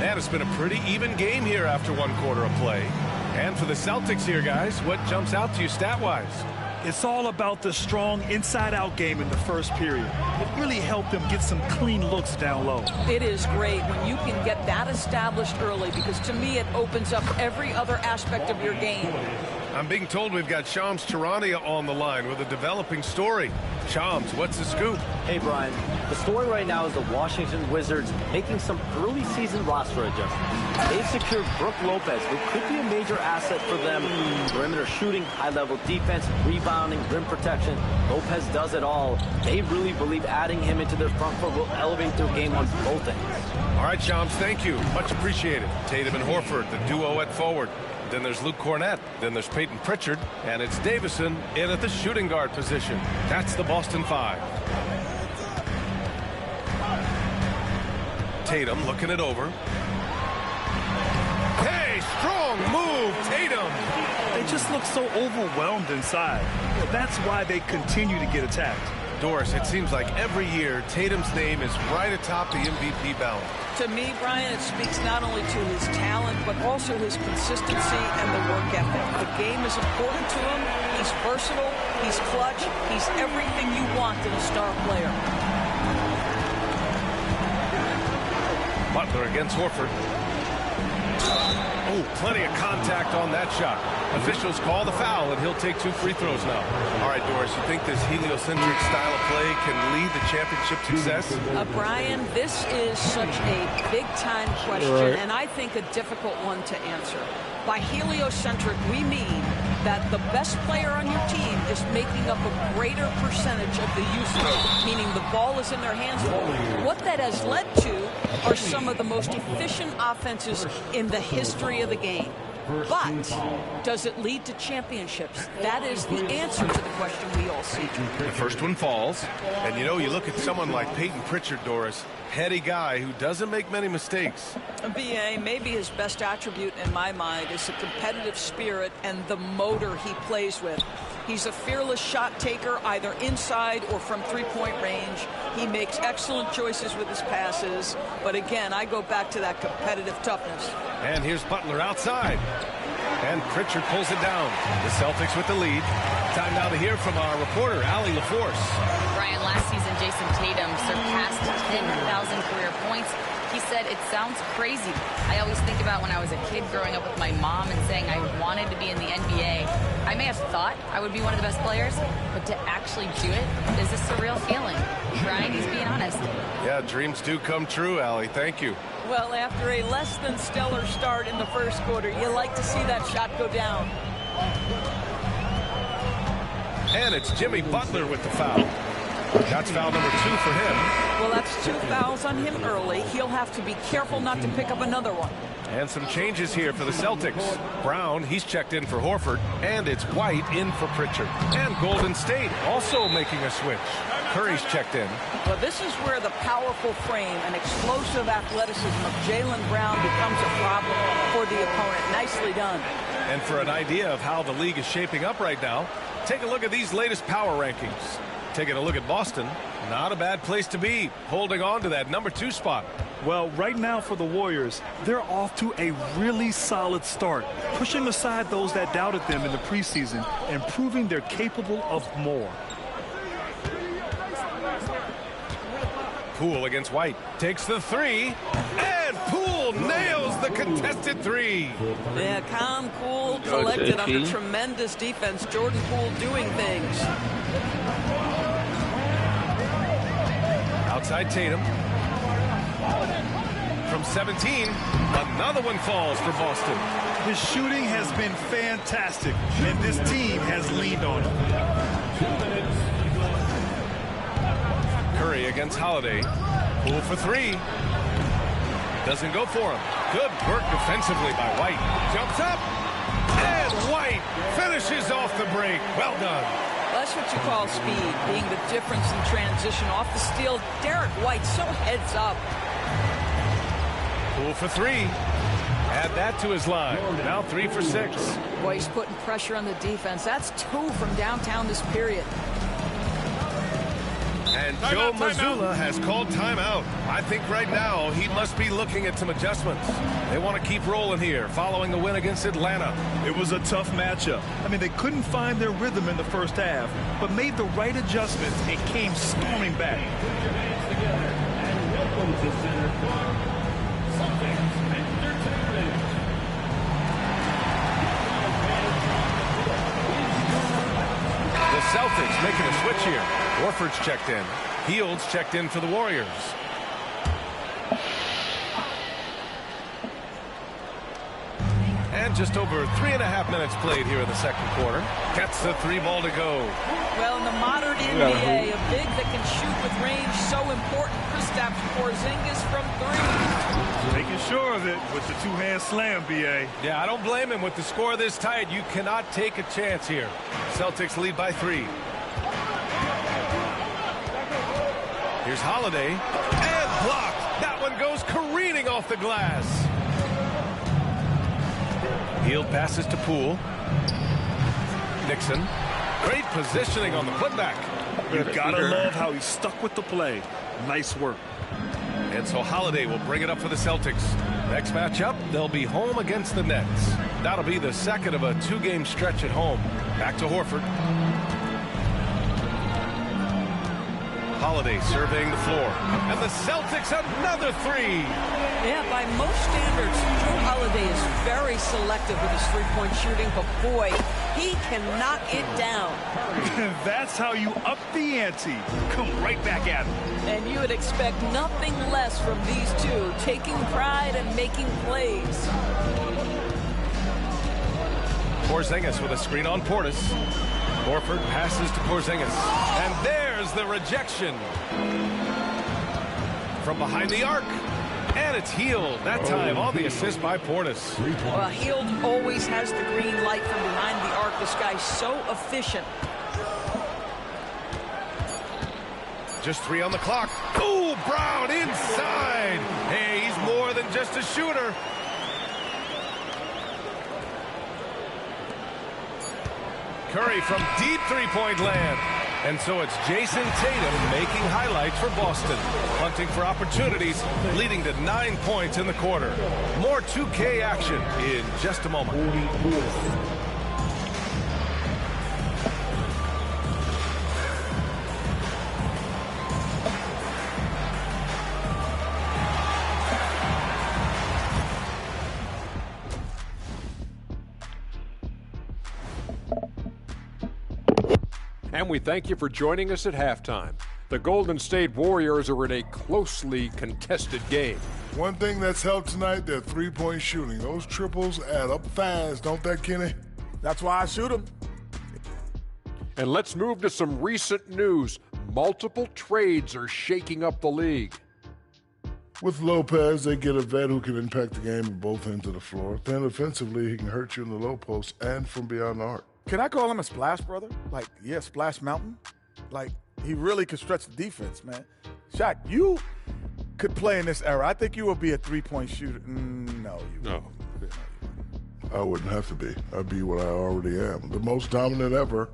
And it's been a pretty even game here after 1 quarter of play. And for the Celtics here, guys, what jumps out to you stat-wise? It's all about the strong inside-out game in the first period. It really helped them get some clean looks down low. It is great when you can get that established early, because to me it opens up every other aspect of your game. I'm being told we've got Shams Charania on the line with a developing story. Shams, what's the scoop? Hey, Brian. The story right now is the Washington Wizards making some early season roster adjustments. They've secured Brook Lopez, who could be a major asset for them. Perimeter shooting, high-level defense, rebounding, rim protection. Lopez does it all. They really believe adding him into their front court will elevate their game on both ends. All right, Shams, thank you. Much appreciated. Tatum and Horford, the duo at forward. Then there's Luke Cornett. Then there's Peyton Pritchard. And it's Davison in at the shooting guard position. That's the Boston 5. Tatum looking it over. Hey, strong move, Tatum. They just look so overwhelmed inside. That's why they continue to get attacked. Doris, it seems like every year Tatum's name is right atop the MVP ballot. To me, Brian, it speaks not only to his talent, but also his consistency and the work ethic. The game is important to him. He's versatile. He's clutch. He's everything you want in a star player. Butler against Horford. Oh, plenty of contact on that shot. Officials call the foul, and he'll take 2 free throws now. All right, Doris, you think this heliocentric style of play can lead to championship success? Brian, this is such a big-time question, and I think a difficult one to answer. By heliocentric, we mean that the best player on your team is making up a greater percentage of the usage, meaning the ball is in their hands more. What that has led to are some of the most efficient offenses in the history of the game. But does it lead to championships? That is the answer to the question we all seek. The first one falls. And, you know, you look at someone like Peyton Pritchard, Doris, heady guy who doesn't make many mistakes. B.A., maybe his best attribute in my mind is the competitive spirit and the motor he plays with. He's a fearless shot taker, either inside or from three-point range. He makes excellent choices with his passes. But again, I go back to that competitive toughness. And here's Butler outside. And Pritchard pulls it down. The Celtics with the lead. Time now to hear from our reporter, Allie LaForce. Brian, last season, Jason Tatum surpassed 10,000 career points. He said, it sounds crazy. I always think about when I was a kid growing up with my mom and saying I wanted to be in the NBA. I may have thought I would be one of the best players, but to actually do it is a surreal feeling. Brian, he's being honest. Yeah, dreams do come true, Allie. Thank you. Well, after a less than stellar start in the first quarter, you like to see that shot go down. And it's Jimmy Butler with the foul. That's foul number 2 for him. Well, that's 2 fouls on him early. He'll have to be careful not to pick up another one. And some changes here for the Celtics. Brown, he's checked in for Horford. And it's White in for Pritchard. And Golden State also making a switch. Curry's checked in. Well, this is where the powerful frame and explosive athleticism of Jaylen Brown becomes a problem for the opponent. Nicely done. And for an idea of how the league is shaping up right now, take a look at these latest power rankings. Taking a look at Boston, not a bad place to be, holding on to that number 2 spot. Well, right now for the Warriors, they're off to a really solid start, pushing aside those that doubted them in the preseason and proving they're capable of more. Poole against White, takes the 3, and Poole nails the contested 3. Yeah, calm, cool, collected under tremendous defense. Jordan Poole doing things. Outside Tatum. From 17, another one falls for Boston. His shooting has been fantastic, and this team has leaned on him. Curry against Holiday. Poole for 3. Doesn't go for him. Good work defensively by White. Jumps up, and White finishes off the break. Well done. That's what you call speed, being the difference in transition. Off the steal, Derek White so heads up. Poole for 3. Add that to his line. Now 3 for 6. Boy, he's putting pressure on the defense. That's 2 from downtown this period. And Joe Mazzulla has called timeout. I think right now he must be looking at some adjustments. They want to keep rolling here following the win against Atlanta. It was a tough matchup. I mean, they couldn't find their rhythm in the first half, but made the right adjustments and came storming back. The Celtics making a switch here. Horford's checked in. Fields checked in for the Warriors. And And just over 3.5 minutes played here in the second quarter. Gets the 3 ball to go. Well, in the modern NBA, a big that can shoot with range so important. Kristaps Porzingis from 3. Making sure of it with the two-hand slam, B.A. Yeah, I don't blame him. With the score this tight, you cannot take a chance here. Celtics lead by 3. Here's Holiday. And blocked. That one goes careening off the glass. Hield passes to Poole. Nixon. Great positioning on the putback. You gotta love how he stuck with the play. Nice work. And so Holiday will bring it up for the Celtics. Next matchup, they'll be home against the Nets. That'll be the second of a 2-game stretch at home. Back to Horford. Holiday surveying the floor. And the Celtics another 3. Yeah, by most standards, Drew Holiday is very selective with his three-point shooting, but boy, he can knock it down. That's how you up the ante. Come right back at him. And you would expect nothing less from these two, taking pride and making plays. Porzingis with a screen on Portis. Horford passes to Porzingis. And there's the rejection. From behind the arc. And it's Hield. That time on the assist by Portis. Well, Hield always has the green light from behind the arc. This guy's so efficient. Just 3 on the clock. Ooh, Brown inside. Hey, he's more than just a shooter. Curry from deep three-point land. And so it's Jason Tatum making highlights for Boston. Hunting for opportunities, leading to 9 points in the quarter. More 2K action in just a moment. And we thank you for joining us at halftime. The Golden State Warriors are in a closely contested game. One thing that's helped tonight, their three-point shooting. Those triples add up fast, don't they, Kenny? That's why I shoot them. And let's move to some recent news. Multiple trades are shaking up the league. With Lopez, they get a vet who can impact the game at both ends of the floor. Then offensively, he can hurt you in the low post and from beyond the arc. Can I call him a splash brother? Like, yeah, Splash Mountain? Like, he really could stretch the defense, man. Shaq, you could play in this era. I think you would be a three-point shooter. No, you wouldn't. I wouldn't have to be. I'd be what I already am. The most dominant ever.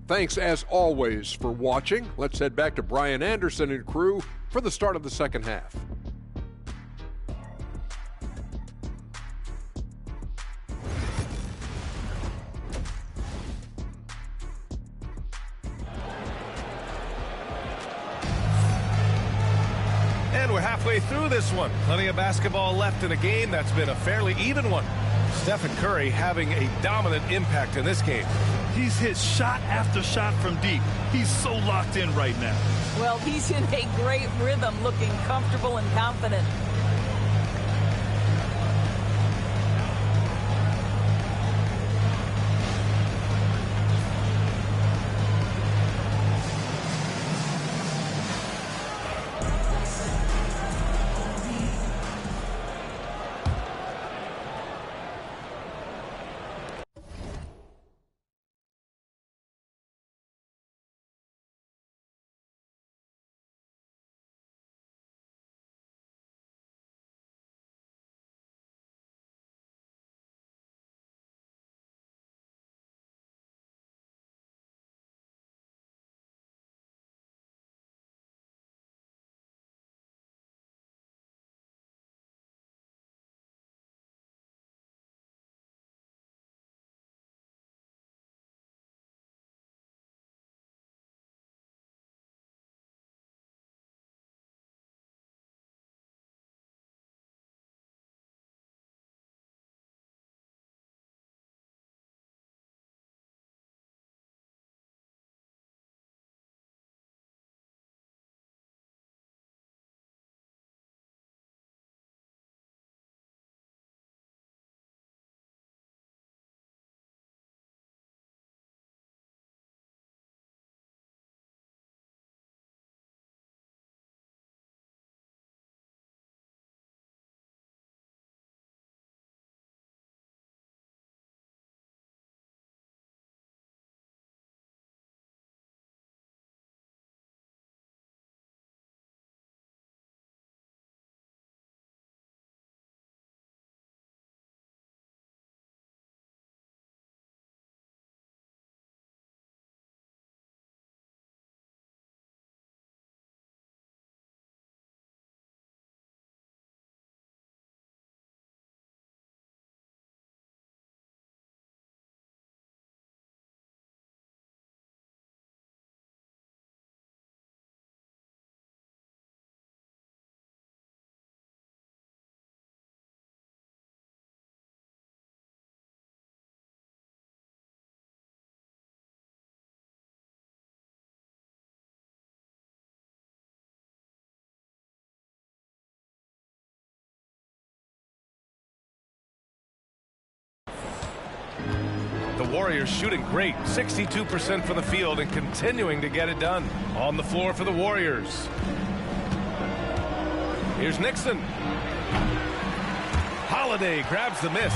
Thanks, as always, for watching. Let's head back to Brian Anderson and crew for the start of the second half. And we're halfway through this one. Plenty of basketball left in a game that's been a fairly even one. Stephen Curry having a dominant impact in this game. He's hit shot after shot from deep. He's so locked in right now. Well, he's in a great rhythm, looking comfortable and confident. The Warriors shooting great, 62% from the field and continuing to get it done. On the floor for the Warriors. Here's Nixon. Holiday grabs the miss.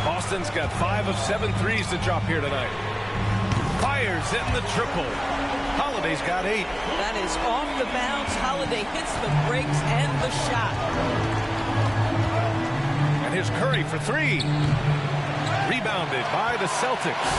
Boston's got 5 of 7 threes to drop here tonight. Fires in the triple. Holiday's got 8. That is off the bounce. Holiday hits the brakes and the shot. And here's Curry for 3. Rebounded by the Celtics.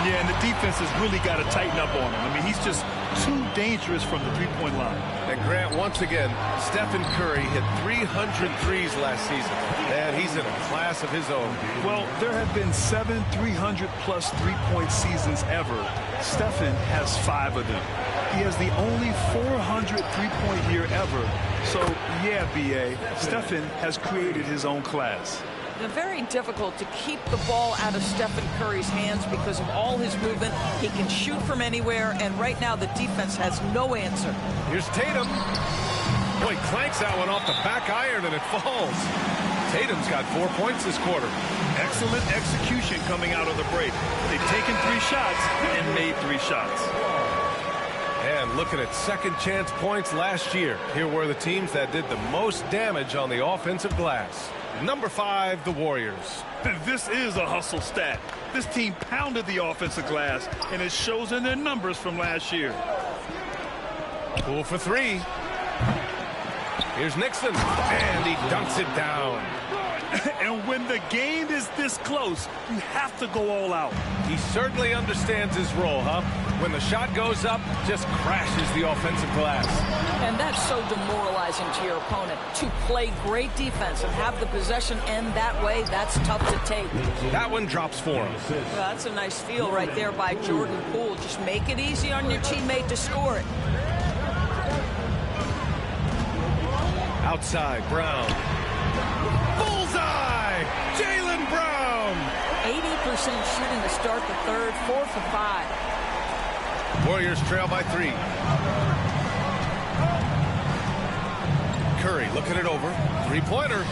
Yeah, and the defense has really got to tighten up on him. I mean, he's just too dangerous from the three-point line. And Grant, once again, Stephen Curry hit 300 threes last season. Man, he's in a class of his own. Well, there have been 7 300-plus three-point seasons ever. Stephen has 5 of them. He has the only 400 three-point year ever. So, yeah, B.A., Stephen has created his own class. Very difficult to keep the ball out of Stephen Curry's hands because of all his movement. He can shoot from anywhere, and right now the defense has no answer. Here's Tatum. Boy, clanks that one off the back iron, and it falls. Tatum's got 4 points this quarter. Excellent execution coming out of the break. They've taken 3 shots and made 3 shots. And looking at second chance points last year, here were the teams that did the most damage on the offensive glass. Number 5, the Warriors. This is a hustle stat. This team pounded the offensive glass, and it shows in their numbers from last year. Poole for 3. Here's Nixon, and he dunks it down. And when the game is this close, you have to go all out. He certainly understands his role, huh? When the shot goes up, just crashes the offensive glass. And that's so demoralizing to your opponent. To play great defense and have the possession end that way, that's tough to take. That one drops for him. Well, that's a nice feel right there by Jordan Poole. Just make it easy on your teammate to score it. Outside, Brown. Bullseye! Jaylen Brown! 80% shooting to start the third, 4 for 5. Warriors trail by 3. Curry looking it over. 3-pointer.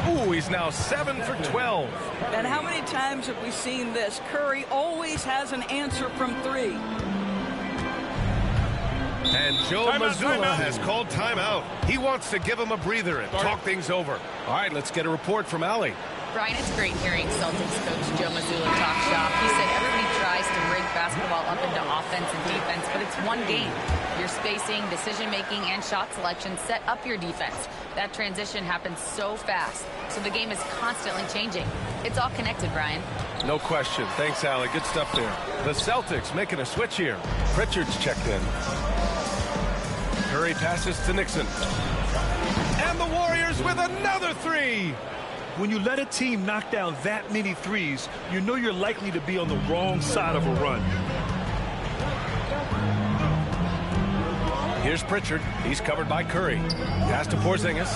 Ooh, he's now 7 for 12. And how many times have we seen this? Curry always has an answer from 3. And Joe Mazzulla has called timeout. He wants to give him a breather and talk things over. All right, let's get a report from Allie. Brian, it's great hearing Celtics coach Joe Mazzulla talk shop. He said everybody tries to rig basketball up into offense and defense, but it's one game. Your spacing, decision-making, and shot selection set up your defense. That transition happens so fast, so the game is constantly changing. It's all connected, Brian. No question. Thanks, Allie. Good stuff there. The Celtics making a switch here. Pritchard's checked in. Curry passes to Nixon. And the Warriors with another 3. When you let a team knock down that many threes, you know you're likely to be on the wrong side of a run. Here's Pritchard. He's covered by Curry. Pass to Porzingis.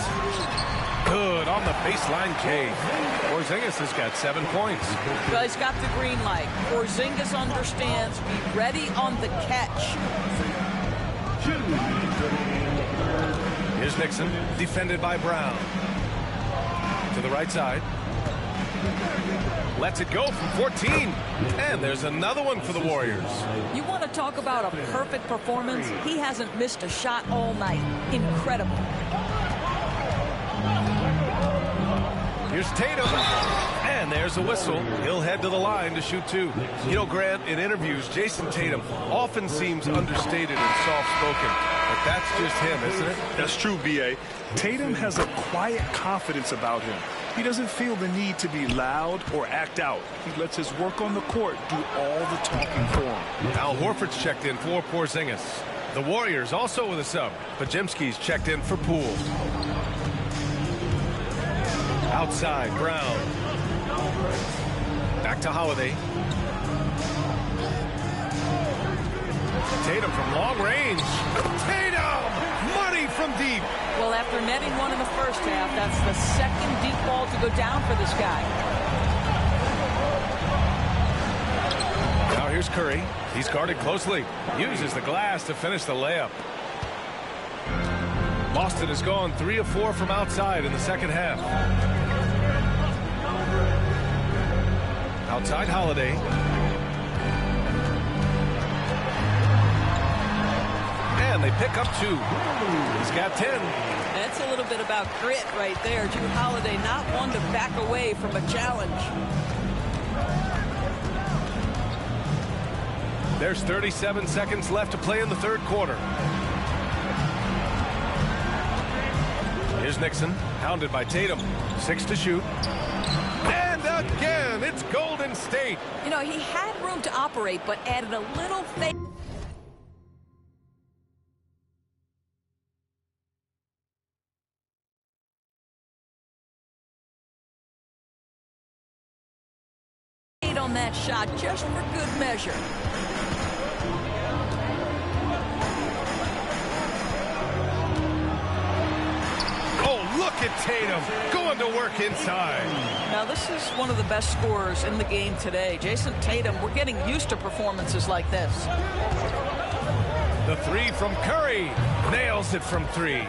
Good on the baseline K. Porzingis has got 7 points. Well, he's got the green light. Porzingis understands. Be ready on the catch. Here's Nixon, defended by Brown. To the right side. Lets it go from 14. And there's another one for the Warriors. You want to talk about a perfect performance? He hasn't missed a shot all night. Incredible. Here's Tatum. And there's a whistle. He'll head to the line to shoot 2. You know, Grant, in interviews, Jason Tatum often seems understated and soft-spoken. But that's just him, isn't it? That's true, B.A. Tatum has a quiet confidence about him. He doesn't feel the need to be loud or act out. He lets his work on the court do all the talking for him. Al Horford's checked in for Porzingis. The Warriors also with a sub. Pajemski's checked in for Poole. Outside, Brown. Back to Holiday. Tatum from long range. Tatum! Money from deep. Well, after netting one in the first half, that's the second deep ball to go down for this guy. Now here's Curry. He's guarded closely. Uses the glass to finish the layup. Boston has gone 3 of 4 from outside in the second half. Outside Holiday. And they pick up 2. He's got 10. That's a little bit about grit right there. Drew Holiday, not one to back away from a challenge. There's 37 seconds left to play in the third quarter. Here's Nixon, hounded by Tatum. 6 to shoot. And again, it's Golden State. You know, he had room to operate, but added a little fake. On that shot just for good measure. Oh, look at Tatum going to work inside. Now this is one of the best scorers in the game today. Jason Tatum, we're getting used to performances like this. The 3 from Curry. Nails it from 3.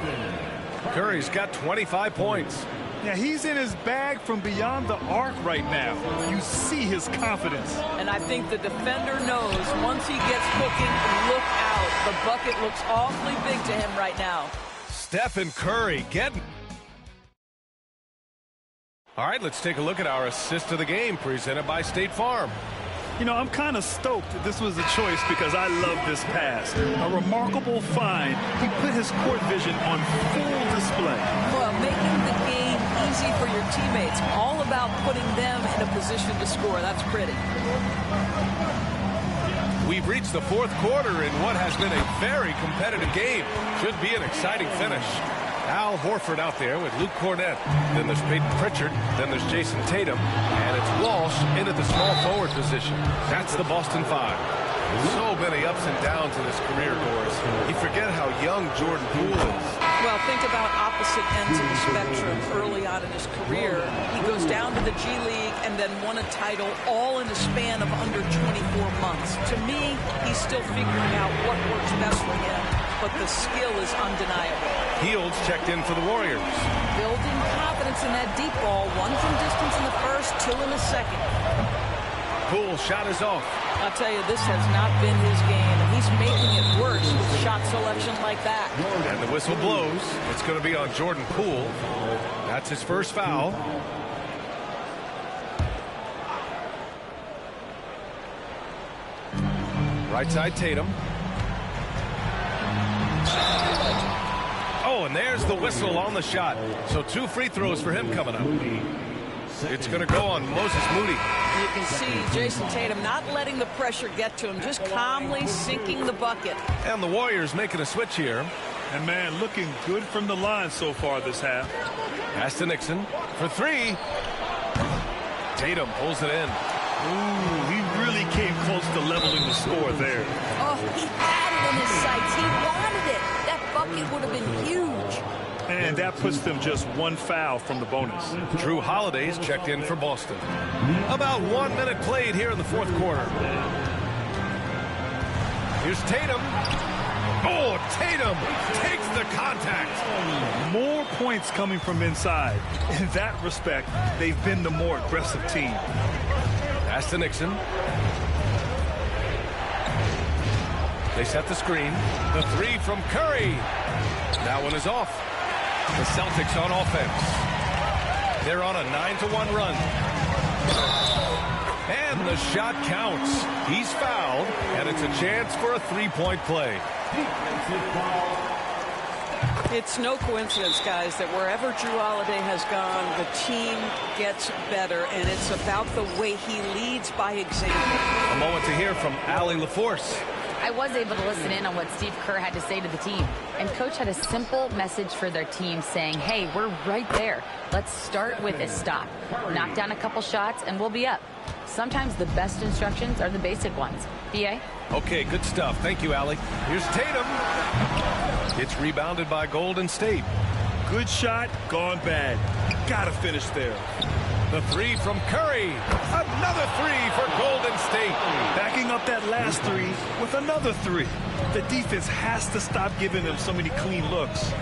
Curry's got 25 points. Yeah, he's in his bag from beyond the arc right now. You see his confidence. And I think the defender knows once he gets cooking, look out. The bucket looks awfully big to him right now. Stephen Curry getting. All right, let's take a look at our assist of the game presented by State Farm. You know, I'm kind of stoked that this was a choice because I love this pass. A remarkable find. He put his court vision on full display. Well, making the game easy for your teammates. All about putting them in a position to score. That's pretty. We've reached the fourth quarter in what has been a very competitive game. Should be an exciting finish. Al Horford out there with Luke Cornett. Then there's Peyton Pritchard. Then there's Jason Tatum. And it's Walsh in at the small forward position. That's the Boston 5. So many ups and downs in his career, Doris. You forget how young Jordan Poole is. Well, think about opposite ends of the spectrum early on in his career. He goes down to the G League and then won a title all in a span of under 24 months. To me, he's still figuring out what works best for him, but the skill is undeniable. Fields checked in for the Warriors. Building confidence in that deep ball. 1 from distance in the first, 2 in the second. Poole shot is off. I'll tell you, this has not been his game, and he's making it worse with shot selection like that. And the whistle blows. It's going to be on Jordan Poole. That's his first foul. Right side, Tatum. Oh, and there's the whistle on the shot. So 2 free throws for him coming up. It's going to go on Moses Moody. You can see Jason Tatum not letting the pressure get to him, just calmly sinking the bucket. And the Warriors making a switch here. And, man, looking good from the line so far this half. Pass to Nixon for 3. Tatum pulls it in. Ooh, he really came close to leveling the score there. Oh, he had it in his sights. He wanted it. That bucket would have been huge. And that puts them just 1 foul from the bonus. Drew Holiday's checked in for Boston. About 1 minute played here in the fourth quarter. Here's Tatum. Oh, Tatum takes the contact. More points coming from inside. In that respect, they've been the more aggressive team. Pass to Nixon. They set the screen. The 3 from Curry. That one is off. The Celtics on offense. They're on a 9-1 run. And the shot counts. He's fouled, and it's a chance for a 3-point play. It's no coincidence, guys, that wherever Drew Holiday has gone, the team gets better, and it's about the way he leads by example. A moment to hear from Allie LaForce. I was able to listen in on what Steve Kerr had to say to the team. And Coach had a simple message for their team saying, hey, we're right there. Let's start with a stop. Knock down a couple shots, and we'll be up. Sometimes the best instructions are the basic ones. PA? Okay, good stuff. Thank you, Allie. Here's Tatum. It's rebounded by Golden State. Good shot, gone bad. Gotta finish there. The 3 from Curry. Another 3 for Golden State. Backing up that last 3 with another 3. The defense has to stop giving them so many clean looks.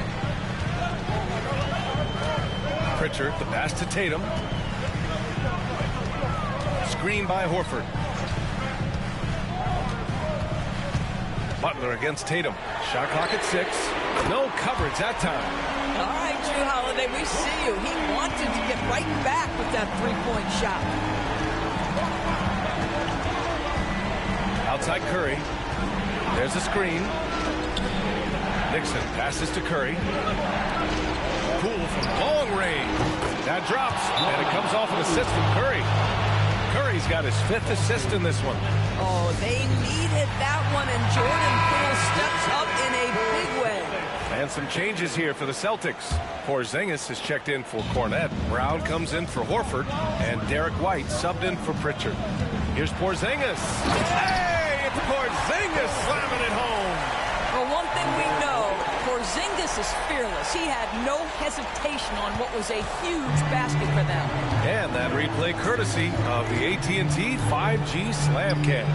Pritchard, the pass to Tatum. screen by Horford. Butler against Tatum. Shot clock at 6. No coverage that time. All right, Drew Holiday, we see you. He wanted to get right back with that three-point shot. Outside Curry. There's a screen. Nixon passes to Curry. Poole from long range. That drops, and it comes off an assist from Curry. Curry's got his 5th assist in this one. Oh, they needed that one, and Jordan Poole steps up in a big way. And some changes here for the Celtics. Porzingis is checked in for Cornette. Brown comes in for Horford, and Derek White subbed in for Pritchard. Here's Porzingis. Hey, it's Porzingis slamming it home. Well, one thing we know, Porzingis is fearless. He had no hesitation on what was a huge basket for them. And that replay courtesy of the AT&T 5G Slam Cam.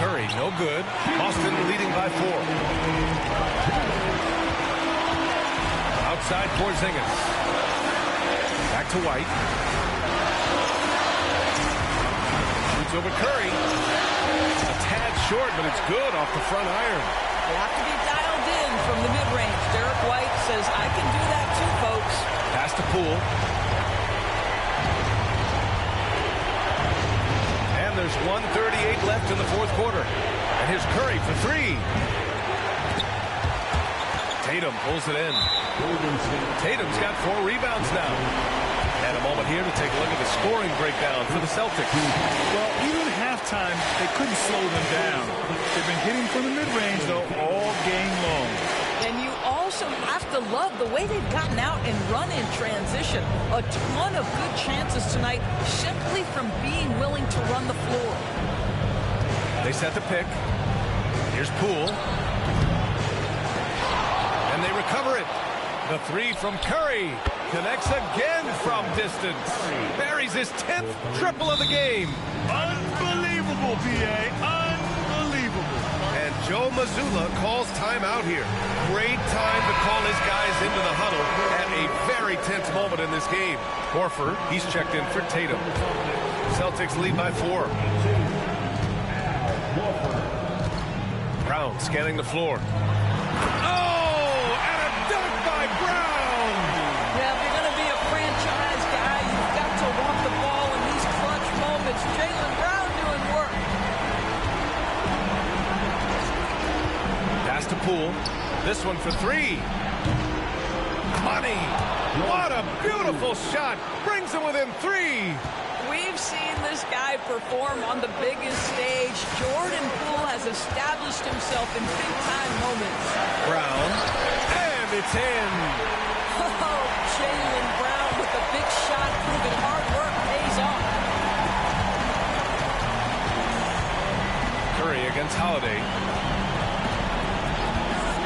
Curry, no good. Boston leading by 4. Outside Porzingis. Back to White. Shoots over Curry. A tad short, but it's good off the front iron. You have to be dialed in from the mid-range. Derek White says, I can do that too, folks. Pass to Poole. And there's 1:38 left in the 4th quarter. And here's Curry for 3. Tatum pulls it in. Tatum's got 4 rebounds now. And a moment here to take a look at the scoring breakdown for the Celtics. Well, even halftime, they couldn't slow them down. They've been hitting from the mid-range, though, all game long. And you also have to love the way they've gotten out and run in transition. A ton of good chances tonight simply from being willing to run the floor. They set the pick. Here's Poole. And they recover it. The 3 from Curry. Connects again from distance. Buries his 10th triple of the game. Unbelievable, PA. Unbelievable. And Joe Mazzulla calls timeout here. Great time to call his guys into the huddle at a very tense moment in this game. Horford, he's checked in for Tatum. Celtics lead by 4. Brown scanning the floor. Poole. This one for 3. Money. What a beautiful shot. Brings him within 3. We've seen this guy perform on the biggest stage. Jordan Poole has established himself in big-time moments. Brown. And it's in. Oh, Jaylen Brown with a big shot, proving hard work pays off. Curry against Holiday.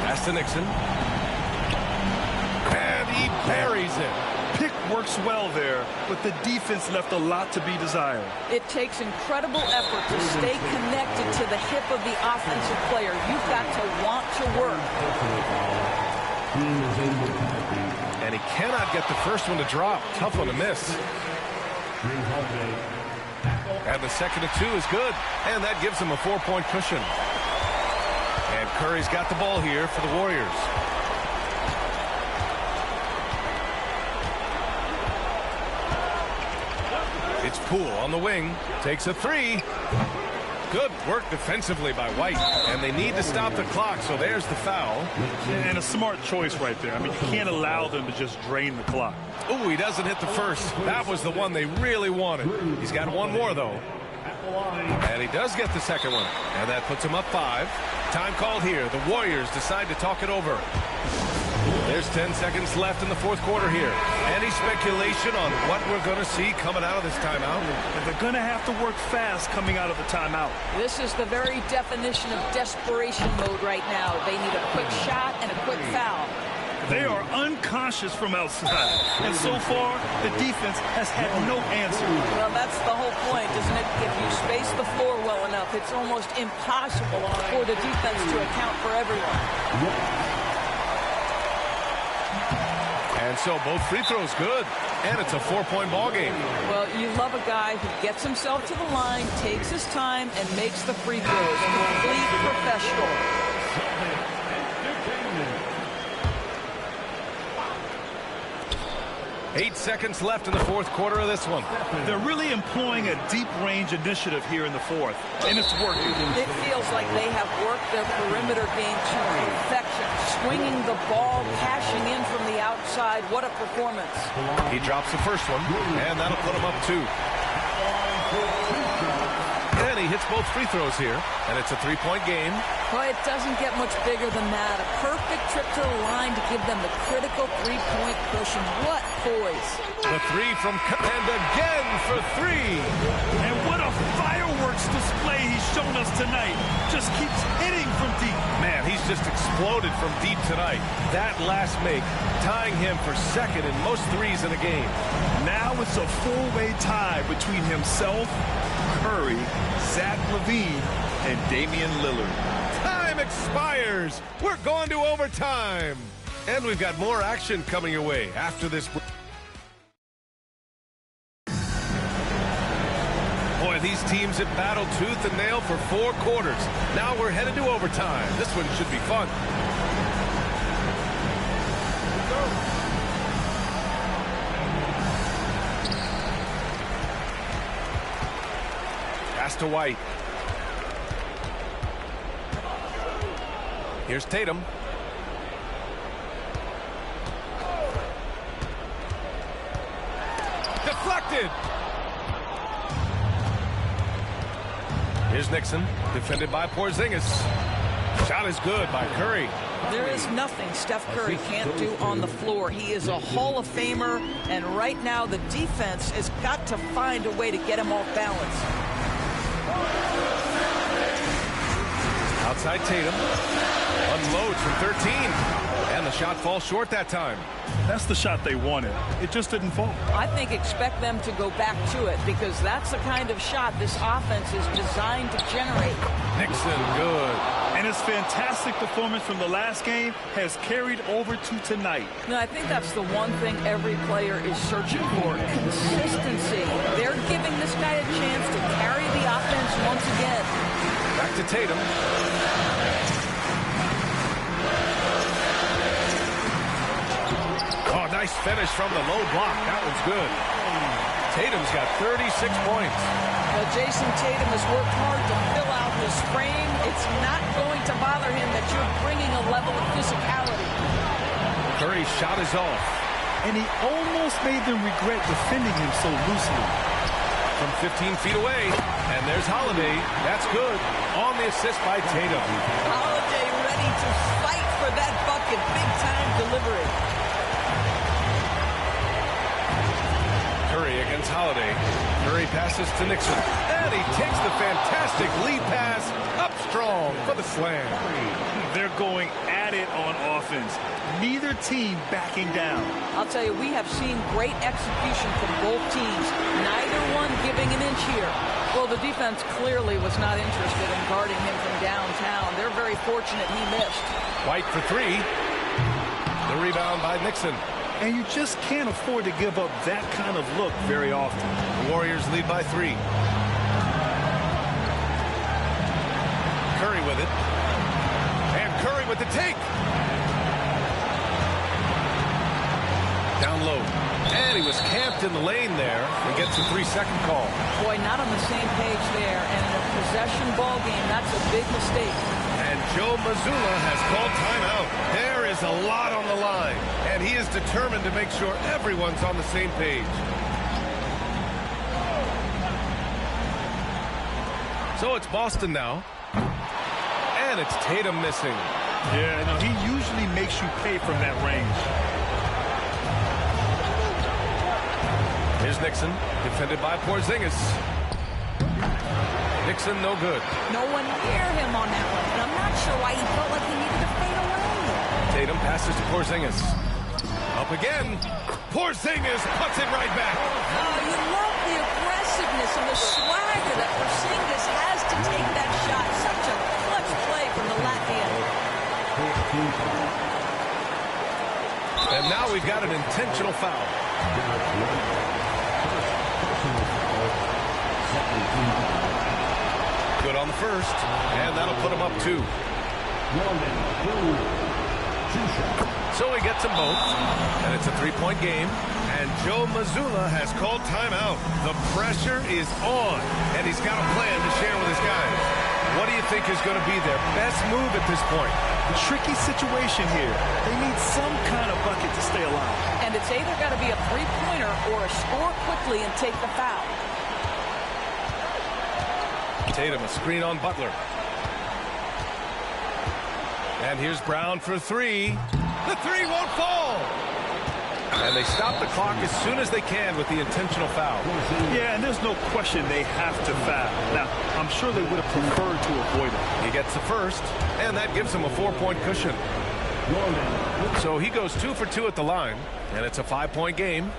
Pass to Nixon. And he buries it. Pick works well there, but the defense left a lot to be desired. It takes incredible effort to stay connected to the hip of the offensive player. You've got to want to work. And he cannot get the first one to drop. Tough one to miss. And the second of 2 is good. And that gives him a 4-point cushion. And Curry's got the ball here for the Warriors. It's Poole on the wing. Takes a 3. Good work defensively by White. And they need to stop the clock, so there's the foul. And a smart choice right there. I mean, you can't allow them to just drain the clock. Oh, he doesn't hit the first. That was the one they really wanted. He's got one more, though. And he does get the second one. And that puts him up 5. Time called here. The Warriors decide to talk it over. There's 10 seconds left in the 4th quarter here. Any speculation on what we're going to see coming out of this timeout? They're going to have to work fast coming out of the timeout. This is the very definition of desperation mode right now. They need a quick shot and a quick foul. They are unconscious from outside. And so far, the defense has had no answer. Well, that's the whole point, isn't it? If you space the floor well enough, it's almost impossible for the defense to account for everyone. And And so both free throws good. And it's a 4-point ball game. Well, you love a guy who gets himself to the line, takes his time, and makes the free throws. Complete professional. 8 seconds left in the fourth quarter of this one. They're really employing a deep range initiative here in the fourth, and it's working. It feels like they have worked their perimeter game to perfection. Swinging the ball, cashing in from the outside. What a performance. He drops the first one, and that'll put him up 2. And he hits both free throws here, and it's a 3-point game. Boy, it doesn't get much bigger than that. A perfect trip to the line to give them the critical 3-point cushion. What poise. The 3 from and again for 3. And what a fireworks display he's shown us tonight. Just keeps hitting from deep. Man, he's just exploded from deep tonight. That last make, tying him for second in most threes in a game. Now it's a four-way tie between himself, Curry, Zach LaVine, and Damian Lillard. Time expires. We're going to overtime. And we've got more action coming your way after this. Boy, these teams have battled tooth and nail for 4 quarters. Now we're headed to overtime. This one should be fun. Pass to White. Here's Tatum. Deflected. Here's Nixon, defended by Porzingis. Shot is good by Curry. There is nothing Steph Curry can't do on the floor. He is a Hall of Famer, and right now the defense has got to find a way to get him off balance. Outside Tatum. Unloads from 13. And the shot falls short that time. That's the shot they wanted. It just didn't fall. I think expect them to go back to it because that's the kind of shot this offense is designed to generate. Nixon, good. And his fantastic performance from the last game has carried over to tonight. No, I think that's the one thing every player is searching for, consistency. They're giving this guy a chance to carry the offense once again. Back to Tatum. Oh, nice finish from the low block. That one's good. Tatum's got 36 points. Well, Jason Tatum has worked hard to fill out his frame. It's not going to bother him that you're bringing a level of physicality. Curry's shot is off. And he almost made them regret defending him so loosely. From 15 feet away. And there's Holiday. That's good. On the assist by Tatum. Holiday ready to fight for that bucket. Big-time delivery. Curry against Holiday. Curry passes to Nixon. And he takes the fantastic lead pass up strong for the slam. They're going at it on offense. Neither team backing down. I'll tell you, we have seen great execution from both teams. Neither one giving an inch here. Well, the defense clearly was not interested in guarding him from downtown. They're very fortunate he missed. White for 3. The rebound by Nixon. And you just can't afford to give up that kind of look very often. The Warriors lead by 3. Curry with it. And Curry with the take. Down low. And he was camped in the lane there and gets a 3-second call. Boy, not on the same page there. And in a possession ball game, that's a big mistake. And Joe Mazzulla has called timeout. There is a lot on the line. And he is determined to make sure everyone's on the same page. So it's Boston now. And it's Tatum missing. Yeah, no, he usually makes you pay from that range. Here's Nixon, defended by Porzingis. Nixon, no good. No one near him on that one, and I'm not sure why he felt like he needed to fade away. Tatum passes to Porzingis. Up again. Porzingis puts it right back. Oh, you love the aggressiveness and the swagger that Porzingis has to take that shot. Such a clutch play from the Latvian. And now we've got an intentional foul. Good on the first, and that'll put him up 2. So he gets them both, and it's a 3-point game. And Joe Mazzulla has called timeout. The pressure is on, and he's got a plan to share with his guys. What do you think is going to be their best move at this point? Tricky situation here. They need some kind of bucket to stay alive. And it's either got to be a three-pointer or a score quickly and take the foul. Tatum, a screen on Butler. And here's Brown for 3. The 3 won't fall. And they stop the clock as soon as they can with the intentional foul. Yeah, and there's no question they have to foul. Now, I'm sure they would have preferred to avoid it. He gets the first, and that gives him a 4-point cushion. So he goes 2 for 2 at the line, and it's a 5-point game.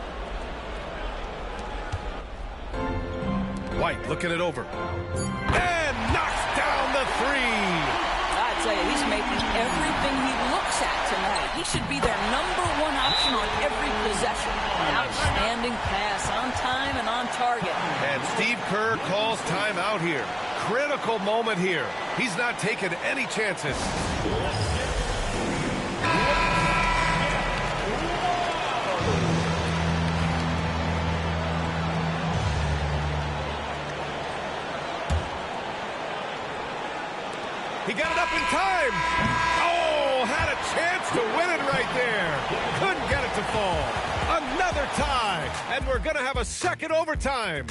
White looking it over. And knocks down the 3. I tell you, he's making everything he looks at tonight. He should be their #1 option on every possession. Outstanding pass, on time and on target. And Steve Kerr calls timeout here. Critical moment here. He's not taking any chances. He got it up in time. Oh, had a chance to win it right there. Couldn't get it to fall. Another tie, and we're going to have a second overtime.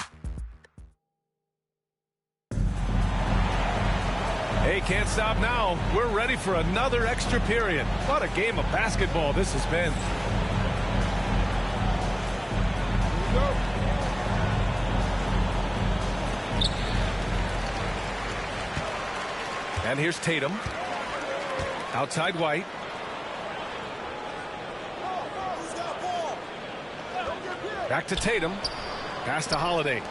Hey, can't stop now. We're ready for another extra period. What a game of basketball this has been. And here's Tatum. Outside White. Back to Tatum. Pass to Holiday.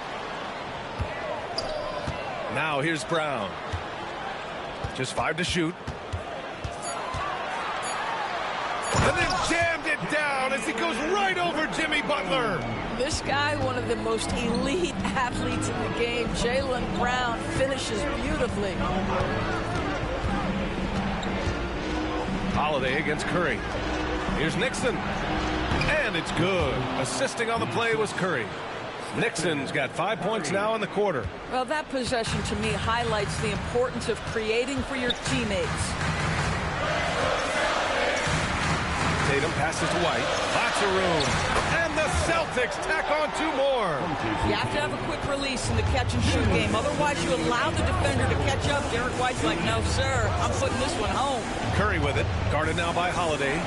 Now here's Brown. Just 5 to shoot. And then jammed it down as he goes right over Jimmy Butler. This guy, one of the most elite athletes in the game, Jaylen Brown, finishes beautifully. Holiday against Curry. Here's Nixon. And it's good. Assisting on the play was Curry. Nixon's got 5 points now in the quarter. Well, that possession to me highlights the importance of creating for your teammates. Tatum passes to White. Lots of room. And the Celtics tack on 2 more. You have to have a quick release in the catch-and-shoot game. Otherwise, you allow the defender to catch up. Derek White's like, no, sir. I'm putting this one home. Curry with it. Guarded now by Holiday.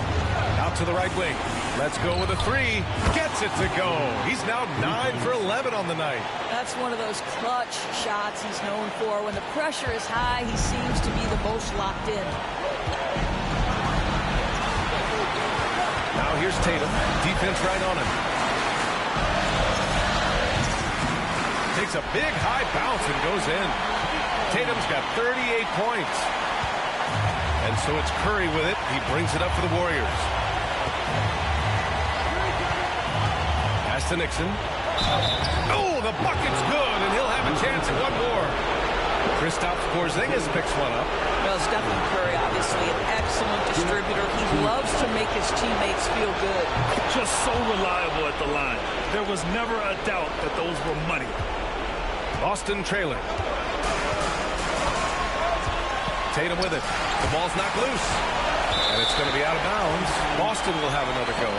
Out to the right wing. Let's go with a 3. Gets it to go. He's now 9 for 11 on the night. That's one of those clutch shots he's known for. When the pressure is high, he seems to be the most locked in. Now here's Tatum. Defense right on him. Takes a big high bounce and goes in. Tatum's got 38 points. And so it's Curry with it. He brings it up for the Warriors. Pass to Nixon. Oh, the bucket's good, and he'll have a chance at one more. Kristaps Porzingis picks one up. Well, Stephen Curry, obviously an excellent distributor. He loves to make his teammates feel good. Just so reliable at the line. There was never a doubt that those were money. Boston trailing. Tatum with it. The ball's knocked loose. And it's going to be out of bounds. Boston will have another go.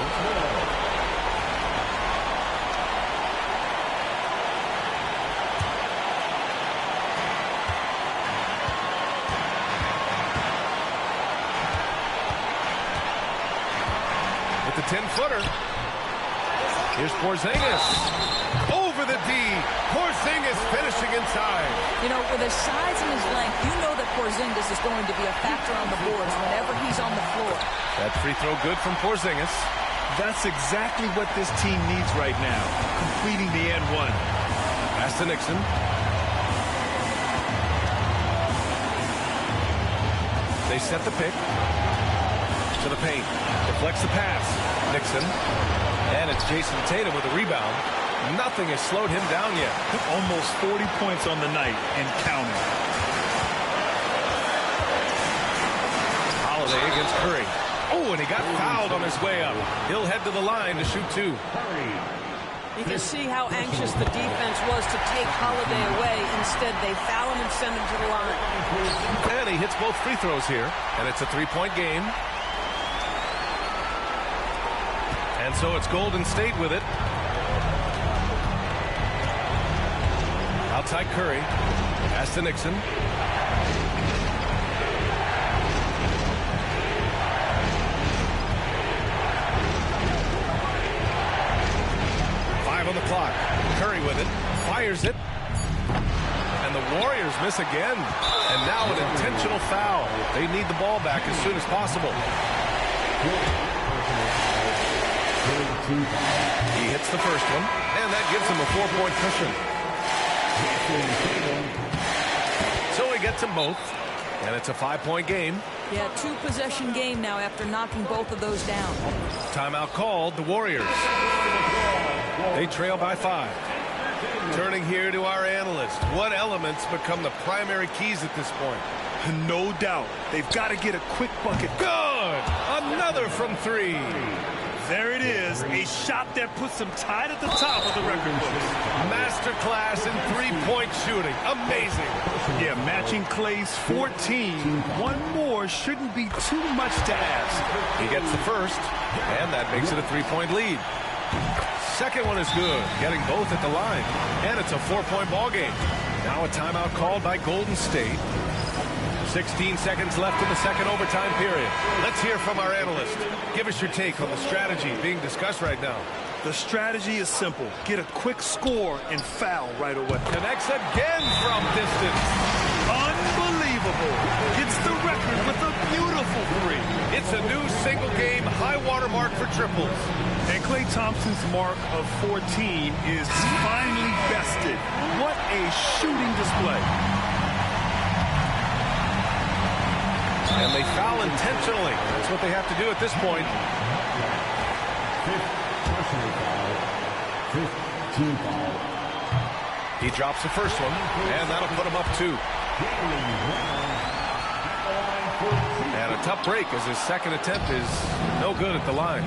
With the 10-footer. Here's Porzingis. Over the D. Porzingis finishing inside. You know, with his size and his length, you know that Porzingis is going to be a factor on the boards whenever he's on the floor. That free throw good from Porzingis. That's exactly what this team needs right now, completing the N1. Pass to Nixon. They set the pick. To the paint. Deflects the pass. Nixon. And it's Jason Tatum with a rebound. Nothing has slowed him down yet. Almost 40 points on the night and counting. Holiday against Curry. Oh, and he got fouled on his way up. He'll head to the line to shoot 2. You can see how anxious the defense was to take Holiday away. Instead, they foul him and send him to the line. And he hits both free throws here. And it's a 3-point game. And so it's Golden State with it. Outside Curry. Pass to Nixon. On the clock. Curry with it. Fires it. And the Warriors miss again. And now an intentional foul. They need the ball back as soon as possible. He hits the first one. And that gives him a 4-point cushion. So he gets them both. And it's a 5-point game. Yeah, 2-possession game now after knocking both of those down. Timeout called. The Warriors. They trail by 5. Turning here to our analyst. What elements become the primary keys at this point? No doubt. They've got to get a quick bucket. Good! Another from 3. There it is. A shot that puts them tied at the top of the record books. Masterclass in 3-point shooting. Amazing. Yeah, matching Clay's 14. One more shouldn't be too much to ask. He gets the first, and that makes it a 3-point lead. Second one is good, getting both at the line. And it's a 4-point ball game. Now a timeout called by Golden State. 16 seconds left in the second overtime period. Let's hear from our analyst. Give us your take on the strategy being discussed right now. The strategy is simple. Get a quick score and foul right away. Connects again from distance. Unbelievable. Gets the record with a beautiful 3. It's a new single-game high-water mark for triples. And Klay Thompson's mark of 14 is finally bested. What a shooting display. And they foul intentionally. That's what they have to do at this point. He drops the first one, and that'll put him up 2. And a tough break as his second attempt is no good at the line.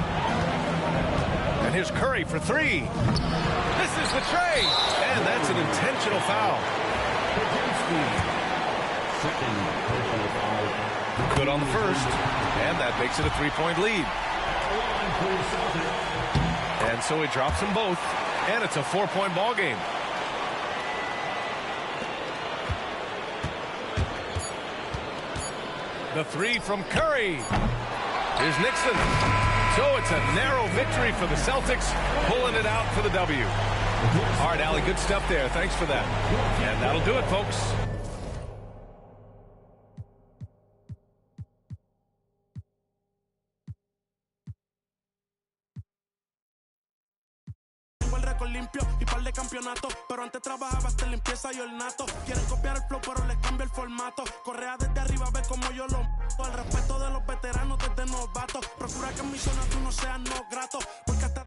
And here's Curry for 3. This is the tray, and that's an intentional foul. Good on the first, and that makes it a 3-point lead. And so he drops them both, and it's a 4-point ball game. The 3 from Curry. Here's Nixon. So it's a narrow victory for the Celtics, pulling it out for the W. All right, Allie, good stuff there. Thanks for that. And that'll do it, folks. Limpio y par de campeonatos, pero antes trabajaba hasta limpieza y ornato. Quieren copiar el flow, pero les cambia el formato. Correa desde arriba, ve como yo lo mato. El respeto de los veteranos desde novatos. Procura que en mi zona tú no seas no grato, porque hasta